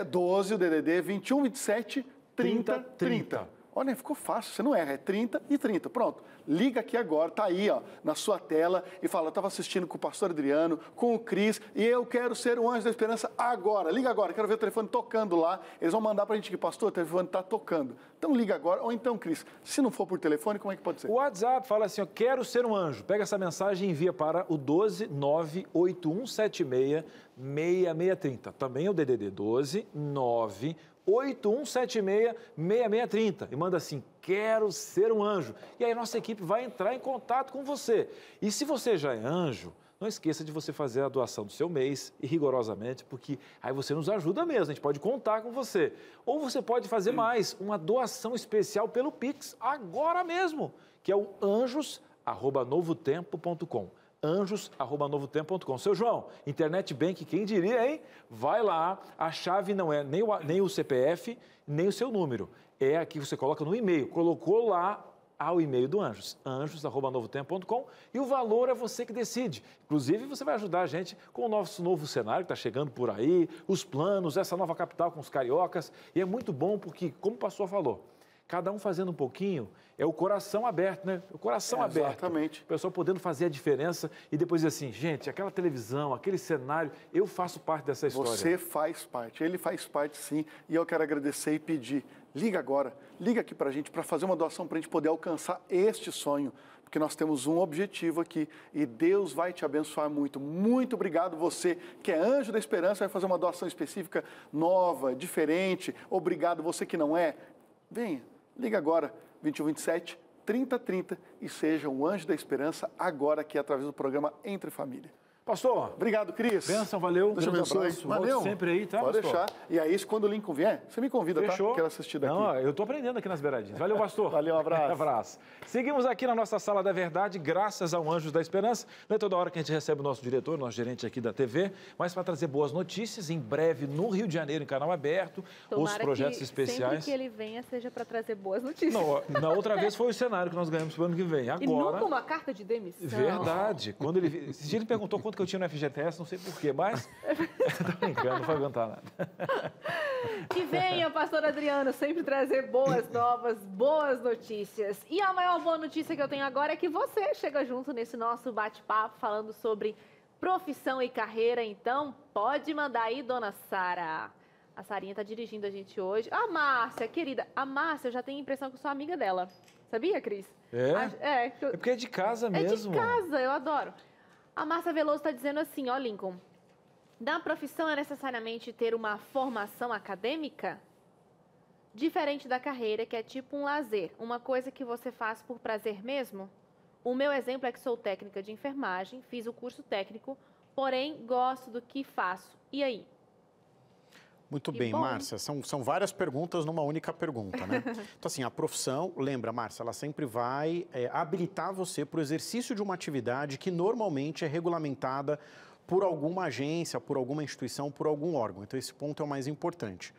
12 o DDD, 21 27 30 30. Olha, ficou fácil, você não erra, é 30 e 30, pronto. Liga aqui agora, tá aí, ó, na sua tela e fala, eu estava assistindo com o pastor Adriano, com o Cris, e eu quero ser o Anjo da Esperança agora. Liga agora, quero ver o telefone tocando lá. Eles vão mandar pra gente aqui, pastor, o telefone tá tocando. Então liga agora, ou então, Cris, se não for por telefone, como é que pode ser? O WhatsApp fala assim, ó, quero ser um anjo. Pega essa mensagem e envia para o 12 98176 6630. Também é o DDD 12 98176-6630 e manda assim, quero ser um anjo. E aí a nossa equipe vai entrar em contato com você. E se você já é anjo, não esqueça de você fazer a doação do seu mês e rigorosamente, porque aí você nos ajuda mesmo, a gente pode contar com você. Ou você pode fazer mais, uma doação especial pelo Pix agora mesmo, que é o anjos@novotempo.com. anjos@novotempo.com. Seu João, Internet Bank, quem diria, hein? Vai lá, a chave não é nem o CPF, nem o seu número. É aqui que você coloca no e-mail. Colocou lá ao e-mail do Anjos, anjos@novotempo.com, e o valor é você que decide. Inclusive, você vai ajudar a gente com o nosso novo cenário que está chegando por aí, os planos, essa nova capital com os cariocas. E é muito bom porque, como o pastor falou, cada um fazendo um pouquinho, é o coração aberto, né? O coração aberto. Exatamente. O pessoal podendo fazer a diferença e depois dizer assim, gente, aquela televisão, aquele cenário, eu faço parte dessa história. Você faz parte, ele faz parte sim. E eu quero agradecer e pedir, liga agora, liga aqui pra gente, para fazer uma doação pra gente poder alcançar este sonho. Porque nós temos um objetivo aqui e Deus vai te abençoar muito. Muito obrigado você que é Anjo da Esperança, vai fazer uma doação específica, nova, diferente. Obrigado você que não é. Venha, liga agora, 21 27 30 30 e seja um Anjo da Esperança agora aqui através do programa Entre Família. Pastor, obrigado, Cris. bênção, valeu. Deus Grande abençoe. abraço. Valeu. Volte sempre aí, tá, Pode pastor? deixar. E aí, quando o Lincoln vier, você me convida, Fechou. tá? Quero assistir daqui. Não, eu tô aprendendo aqui nas beiradinhas. Valeu, pastor. Valeu, um abraço. Abraço. Seguimos aqui na nossa Sala da Verdade, graças ao Anjos da Esperança. Não é toda hora que a gente recebe o nosso diretor, nosso gerente aqui da TV, mas para trazer boas notícias, em breve, no Rio de Janeiro, em canal aberto, Tomara os projetos que especiais. sempre que ele venha, seja para trazer boas notícias. Não, na outra vez foi o cenário que nós ganhamos para o ano que vem. Agora... E nunca uma carta de demissão. Verdade. Quando esse dia ele perguntou quanto que eu tinha no FGTS, não sei porquê, mas... Tô brincando, não vai aguentar nada. Que venha, pastor Adriano, sempre trazer boas novas, boas notícias. E a maior boa notícia que eu tenho agora é que você chega junto nesse nosso bate-papo falando sobre profissão e carreira. Então, pode mandar aí, dona Sara. A Sarinha está dirigindo a gente hoje. A Márcia, querida. A Márcia, eu já tenho a impressão que eu sou amiga dela. Sabia, Cris? É porque é de casa mesmo. É de casa, eu adoro. A Márcia Veloso está dizendo assim, ó, Lincoln. Na profissão é necessariamente ter uma formação acadêmica? Diferente da carreira, que é tipo um lazer, uma coisa que você faz por prazer mesmo. O meu exemplo é que sou técnica de enfermagem, fiz o curso técnico, porém gosto do que faço. E aí? Muito bem, Márcia, são várias perguntas numa única pergunta, né? Então, assim, a profissão, lembra, Márcia, ela sempre vai habilitar você para o exercício de uma atividade que normalmente é regulamentada por alguma agência, por alguma instituição, por algum órgão. Então, esse ponto é o mais importante.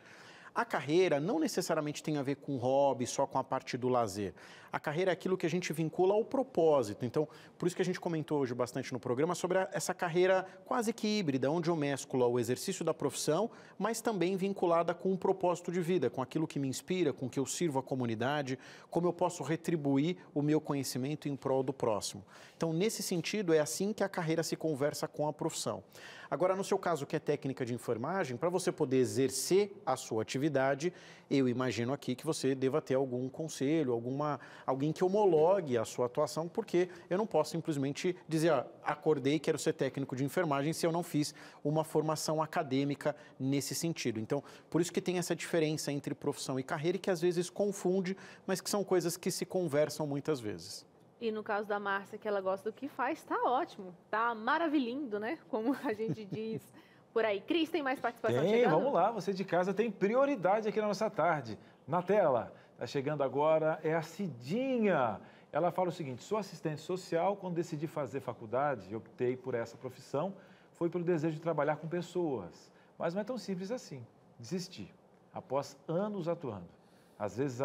A carreira não necessariamente tem a ver com hobby, só com a parte do lazer. A carreira é aquilo que a gente vincula ao propósito. Então, por isso que a gente comentou hoje bastante no programa sobre essa carreira quase que híbrida, onde eu mesclo o exercício da profissão, mas também vinculada com um propósito de vida, com aquilo que me inspira, com que eu sirvo a comunidade, como eu posso retribuir o meu conhecimento em prol do próximo. Então, nesse sentido, é assim que a carreira se conversa com a profissão. Agora, no seu caso, que é técnica de enfermagem, para você poder exercer a sua atividade, eu imagino aqui que você deva ter algum conselho, alguém que homologue a sua atuação, porque eu não posso simplesmente dizer, acordei, quero ser técnico de enfermagem, se eu não fiz uma formação acadêmica nesse sentido. Então, por isso que tem essa diferença entre profissão e carreira, e que às vezes confunde, mas que são coisas que se conversam muitas vezes. E no caso da Márcia, que ela gosta do que faz, tá ótimo, tá maravilhindo, né? Como a gente diz por aí. Cris, tem mais participação chegando? Vamos lá, você de casa tem prioridade aqui na nossa tarde. Na tela, tá chegando agora, é a Cidinha. Ela fala o seguinte, sou assistente social, quando decidi fazer faculdade, optei por essa profissão, foi pelo desejo de trabalhar com pessoas. Mas não é tão simples assim, desisti, após anos atuando. Às vezes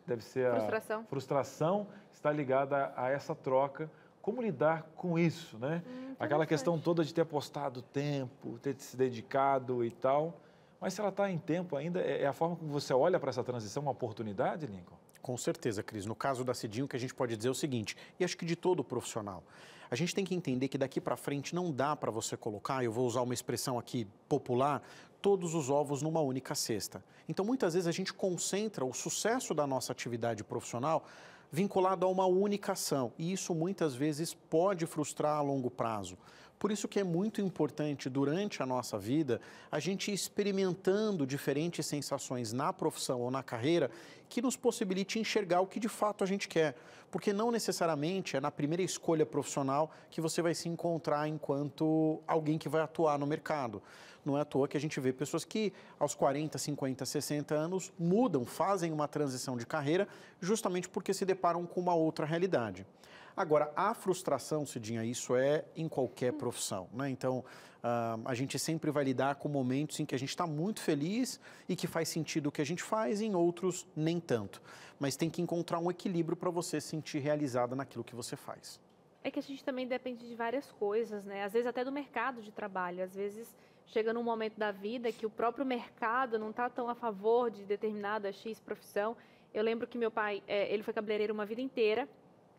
deve ser a frustração está ligada a essa troca. Como lidar com isso, né? Aquela questão toda de ter apostado tempo, ter se dedicado e tal. Mas se ela está em tempo ainda, é a forma como você olha para essa transição, uma oportunidade, Lincoln? Com certeza, Cris. No caso da Cidinho, o que a gente pode dizer é o seguinte, e acho que de todo profissional, a gente tem que entender que daqui para frente não dá para você colocar, eu vou usar uma expressão aqui popular, todos os ovos numa única cesta. Então, muitas vezes a gente concentra o sucesso da nossa atividade profissional vinculado a uma única ação, e isso muitas vezes pode frustrar a longo prazo. Por isso que é muito importante, durante a nossa vida, a gente ir experimentando diferentes sensações na profissão ou na carreira que nos possibilite enxergar o que de fato a gente quer. Porque não necessariamente é na primeira escolha profissional que você vai se encontrar enquanto alguém que vai atuar no mercado. Não é à toa que a gente vê pessoas que aos 40, 50, 60 anos mudam, fazem uma transição de carreira justamente porque se deparam com uma outra realidade. Agora, a frustração, Cidinha, isso é em qualquer profissão, né? Então, a gente sempre vai lidar com momentos em que a gente está muito feliz e que faz sentido o que a gente faz, e em outros nem tanto. Mas tem que encontrar um equilíbrio para você se sentir realizada naquilo que você faz. É que a gente também depende de várias coisas, né? Às vezes até do mercado de trabalho. Às vezes chega num momento da vida que o próprio mercado não está tão a favor de determinada X profissão. Eu lembro que meu pai, ele foi cabeleireiro uma vida inteira.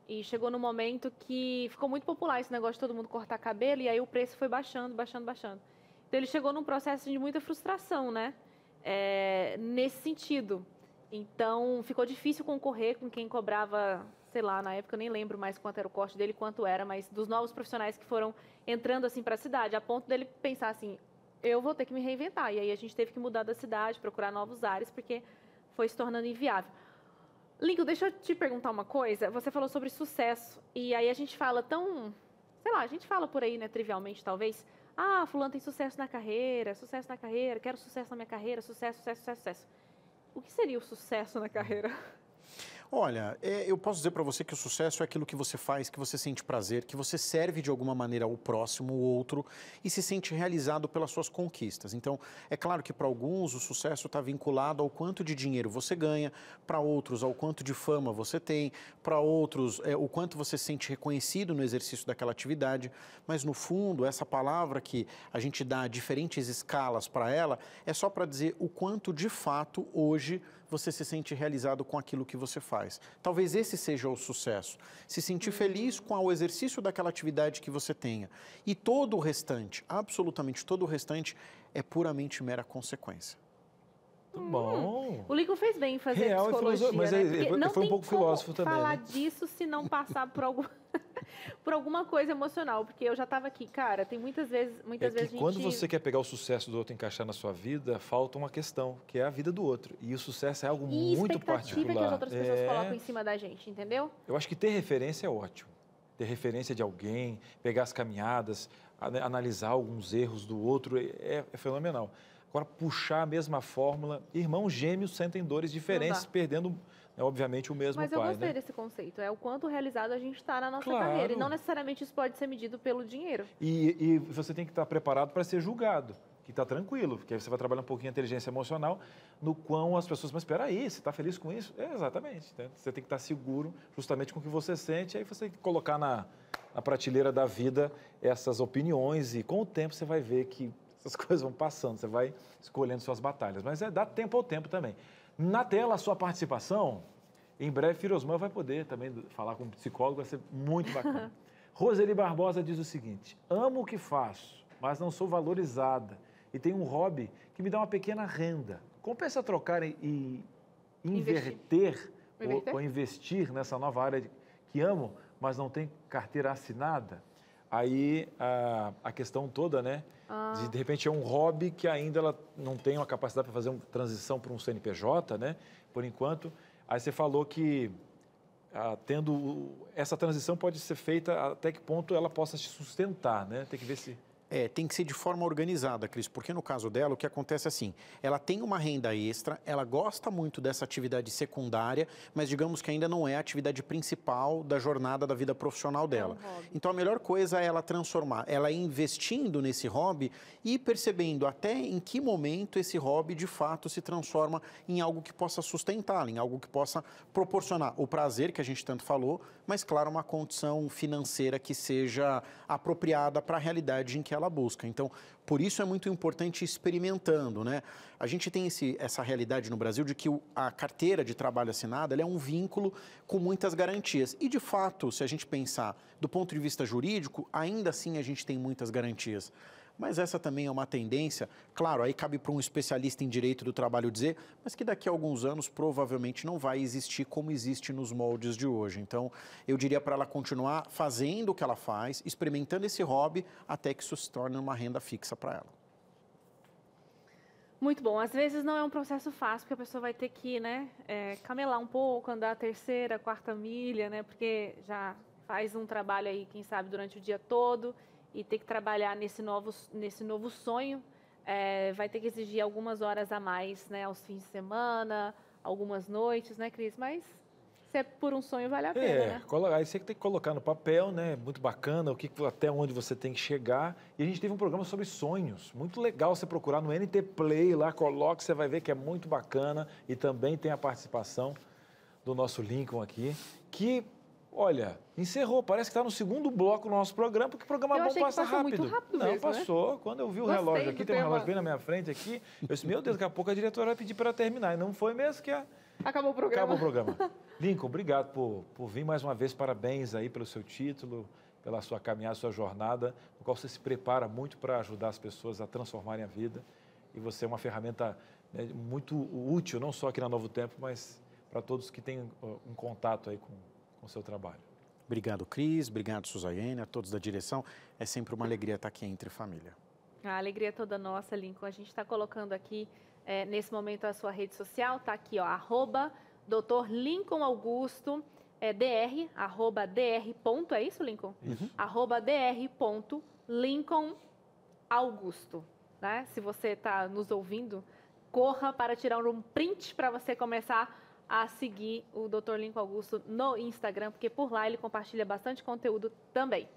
E chegou no momento que ficou muito popular esse negócio de todo mundo cortar cabelo, e aí o preço foi baixando, baixando, baixando. Então ele chegou num processo de muita frustração, né? Nesse sentido. Então ficou difícil concorrer com quem cobrava, sei lá, na época eu nem lembro mais quanto era o corte dele, quanto era, mas dos novos profissionais que foram entrando assim para a cidade, a ponto dele pensar assim, eu vou ter que me reinventar. E aí a gente teve que mudar da cidade, procurar novos ares, porque foi se tornando inviável. Lincoln, deixa eu te perguntar uma coisa. Você falou sobre sucesso, e aí a gente fala sei lá, a gente fala por aí, né, trivialmente, talvez, fulano tem sucesso na carreira, quero sucesso na minha carreira, sucesso, sucesso, sucesso, sucesso. O que seria o sucesso na carreira? Olha, eu posso dizer para você que o sucesso é aquilo que você faz, que você sente prazer, que você serve de alguma maneira ao próximo, o outro, e se sente realizado pelas suas conquistas. Então, é claro que para alguns o sucesso está vinculado ao quanto de dinheiro você ganha, para outros ao quanto de fama você tem, para outros o quanto você se sente reconhecido no exercício daquela atividade, mas no fundo essa palavra que a gente dá diferentes escalas para ela é só para dizer o quanto de fato hoje você se sente realizado com aquilo que você faz. Talvez esse seja o sucesso. Se sentir feliz com o exercício daquela atividade que você tenha. E todo o restante, absolutamente todo o restante, é puramente mera consequência. Bom. O Lincoln fez bem em fazer Real e psicologia, filosofia, mas né? ele Porque não foi um tem pouco como filósofo também, falar né? disso se não passar por alguma coisa emocional, porque eu já estava aqui, cara, tem muitas vezes É a que gente... quando você quer pegar o sucesso do outro e encaixar na sua vida, falta uma questão, que é a vida do outro. E o sucesso é algo E muito expectativa particular. que as outras pessoas colocam em cima da gente, entendeu? Eu acho que ter referência é ótimo. Ter referência de alguém, pegar as caminhadas, analisar alguns erros do outro é fenomenal. Agora, puxar a mesma fórmula, irmãos gêmeos sentem dores diferentes, perdendo, obviamente, o mesmo Mas pai. eu gostei né? desse conceito, é o quanto realizado a gente está na nossa Claro. carreira. E não necessariamente isso pode ser medido pelo dinheiro. E você tem que estar preparado para ser julgado, que está tranquilo, porque aí você vai trabalhar um pouquinho a inteligência emocional, no qual as pessoas, mas espera aí, você está feliz com isso? Exatamente. Né? Você tem que estar seguro justamente com o que você sente, aí você tem que colocar na prateleira da vida essas opiniões e com o tempo você vai ver que essas coisas vão passando, você vai escolhendo suas batalhas. Mas dá tempo ao tempo também. Na tela, a sua participação, em breve, Firosman vai poder também falar com um psicólogo, vai ser muito bacana. Roseli Barbosa diz o seguinte: amo o que faço, mas não sou valorizada e tenho um hobby que me dá uma pequena renda. Compensa trocar e inverter ou investir nessa nova área que amo, mas não tem carteira assinada? Aí a questão toda, né? De repente é um hobby que ainda ela não tem uma capacidade para fazer uma transição para um CNPJ, né? Por enquanto. Aí você falou que essa transição pode ser feita até que ponto ela possa se sustentar, né? Tem que ver se... Tem que ser de forma organizada, Cris, porque no caso dela o que acontece é assim, ela tem uma renda extra, ela gosta muito dessa atividade secundária, mas digamos que ainda não é a atividade principal da jornada da vida profissional dela. Então a melhor coisa é ela transformar, ela investindo nesse hobby e percebendo até em que momento esse hobby de fato se transforma em algo que possa sustentá-la, em algo que possa proporcionar o prazer que a gente tanto falou, mas claro, uma condição financeira que seja apropriada para a realidade em que ela busca. Então, por isso é muito importante ir experimentando, né? A gente tem essa realidade no Brasil de que a carteira de trabalho assinada ela é um vínculo com muitas garantias. E, de fato, se a gente pensar do ponto de vista jurídico, ainda assim a gente tem muitas garantias. Mas essa também é uma tendência, claro, aí cabe para um especialista em direito do trabalho dizer, mas que daqui a alguns anos provavelmente não vai existir como existe nos moldes de hoje. Então, eu diria para ela continuar fazendo o que ela faz, experimentando esse hobby, até que isso se torne uma renda fixa para ela. Muito bom. Às vezes não é um processo fácil, porque a pessoa vai ter que, né, camelar um pouco, andar a terceira, quarta milha, né, porque já faz um trabalho aí, quem sabe, durante o dia todo, e ter que trabalhar nesse novo sonho, vai ter que exigir algumas horas a mais, né, aos fins de semana, algumas noites, né, Cris? Mas se é por um sonho, vale a pena, né? Aí você tem que colocar no papel, né? Muito bacana, até onde você tem que chegar. E a gente teve um programa sobre sonhos, muito legal você procurar no NT Play, lá coloque, você vai ver que é muito bacana. E também tem a participação do nosso Lincoln aqui, que... Olha, encerrou. Parece que está no segundo bloco do nosso programa, porque o programa bom passa rápido. Muito rápido não, mesmo, passou. Né? Quando eu vi o relógio aqui, tem um relógio bem na minha frente aqui, eu disse, meu Deus, daqui a pouco a diretora vai pedir para terminar. E não foi mesmo que acabou o programa. Acabou o programa. Lincoln, obrigado por vir mais uma vez. Parabéns aí pelo seu título, pela sua caminhada, sua jornada, no qual você se prepara muito para ajudar as pessoas a transformarem a vida. E você é uma ferramenta, né, muito útil, não só aqui na Novo Tempo, mas para todos que têm um contato aí com o seu trabalho. Obrigado, Cris. Obrigado, Suzaiane, a todos da direção. É sempre uma alegria estar aqui entre família. A alegria é toda nossa, Lincoln. A gente está colocando aqui, nesse momento, a sua rede social. Está aqui, ó, @Dr. Lincoln Augusto, dr, @dr. É isso, Lincoln? Uhum. @dr.Lincoln Augusto. Né? Se você está nos ouvindo, corra para tirar um print para você começar a seguir o Dr. Lincoln Augusto no Instagram, porque por lá ele compartilha bastante conteúdo também.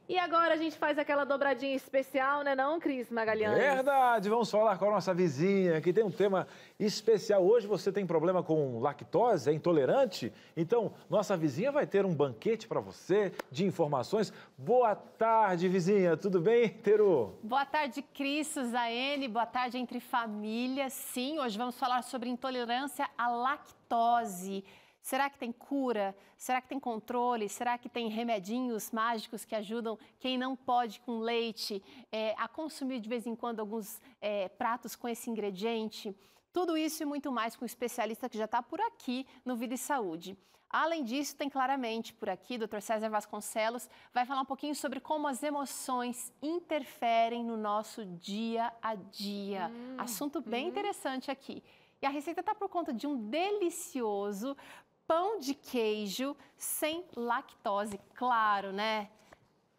E agora a gente faz aquela dobradinha especial, né não, Cris Magalhães? Verdade, vamos falar com a nossa vizinha, que tem um tema especial. Hoje você tem problema com lactose, é intolerante? Então, nossa vizinha vai ter um banquete para você de informações. Boa tarde, vizinha, tudo bem, Teru? Boa tarde, Cris, Suzaiane, boa tarde entre família. Sim, hoje vamos falar sobre intolerância à lactose. Será que tem cura? Será que tem controle? Será que tem remedinhos mágicos que ajudam quem não pode com leite a consumir de vez em quando alguns pratos com esse ingrediente? Tudo isso e muito mais com um especialista que já está por aqui no Vida e Saúde. Além disso, tem claramente por aqui, Dr. César Vasconcelos vai falar um pouquinho sobre como as emoções interferem no nosso dia a dia. Assunto bem interessante aqui. E a receita está por conta de um delicioso pão de queijo sem lactose, claro, né?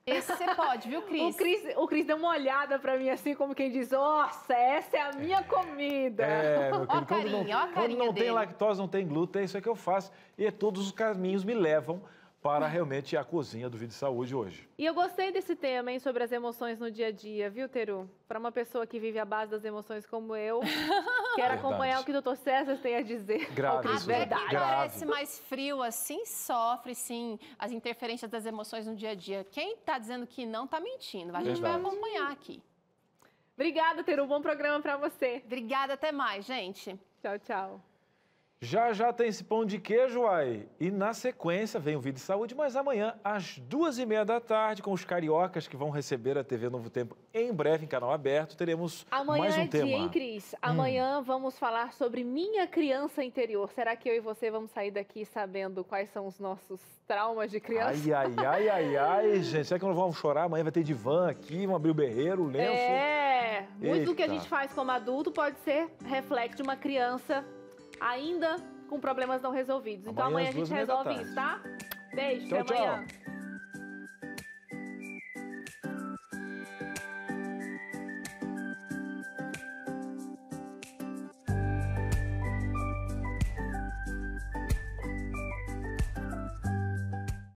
Esse você pode, viu, Cris? O Cris deu uma olhada pra mim assim, como quem diz, nossa, essa é a minha comida. Meu querido, quando não tem lactose, não tem glúten, é isso que eu faço. E todos os caminhos me levam para realmente a cozinha do Vida e Saúde hoje. E eu gostei desse tema, hein, sobre as emoções no dia a dia, viu, Teru? Para uma pessoa que vive à base das emoções como eu, quero acompanhar o que o Dr. César tem a dizer. Grave, a verdade. Parece mais frio assim, sofre sim as interferências das emoções no dia a dia. Quem está dizendo que não está mentindo. A gente vai acompanhar aqui. Obrigada, Teru. Bom programa para você. Obrigada, até mais, gente. Tchau, tchau. Já tem esse pão de queijo, uai. E na sequência vem o Vida e Saúde, mas amanhã, às 2h30 da tarde, com os cariocas que vão receber a TV Novo Tempo em breve, em canal aberto, teremos mais um tema. Amanhã é dia, hein, Cris? Amanhã vamos falar sobre minha criança interior. Será que eu e você vamos sair daqui sabendo quais são os nossos traumas de criança? Ai, gente. Será que não vamos chorar? Amanhã vai ter divã aqui, vamos abrir o berreiro, o lenço. Muito do que a gente faz como adulto pode ser reflexo de uma criança ainda com problemas não resolvidos. Então amanhã a gente resolve isso, tá? Beijo, até amanhã.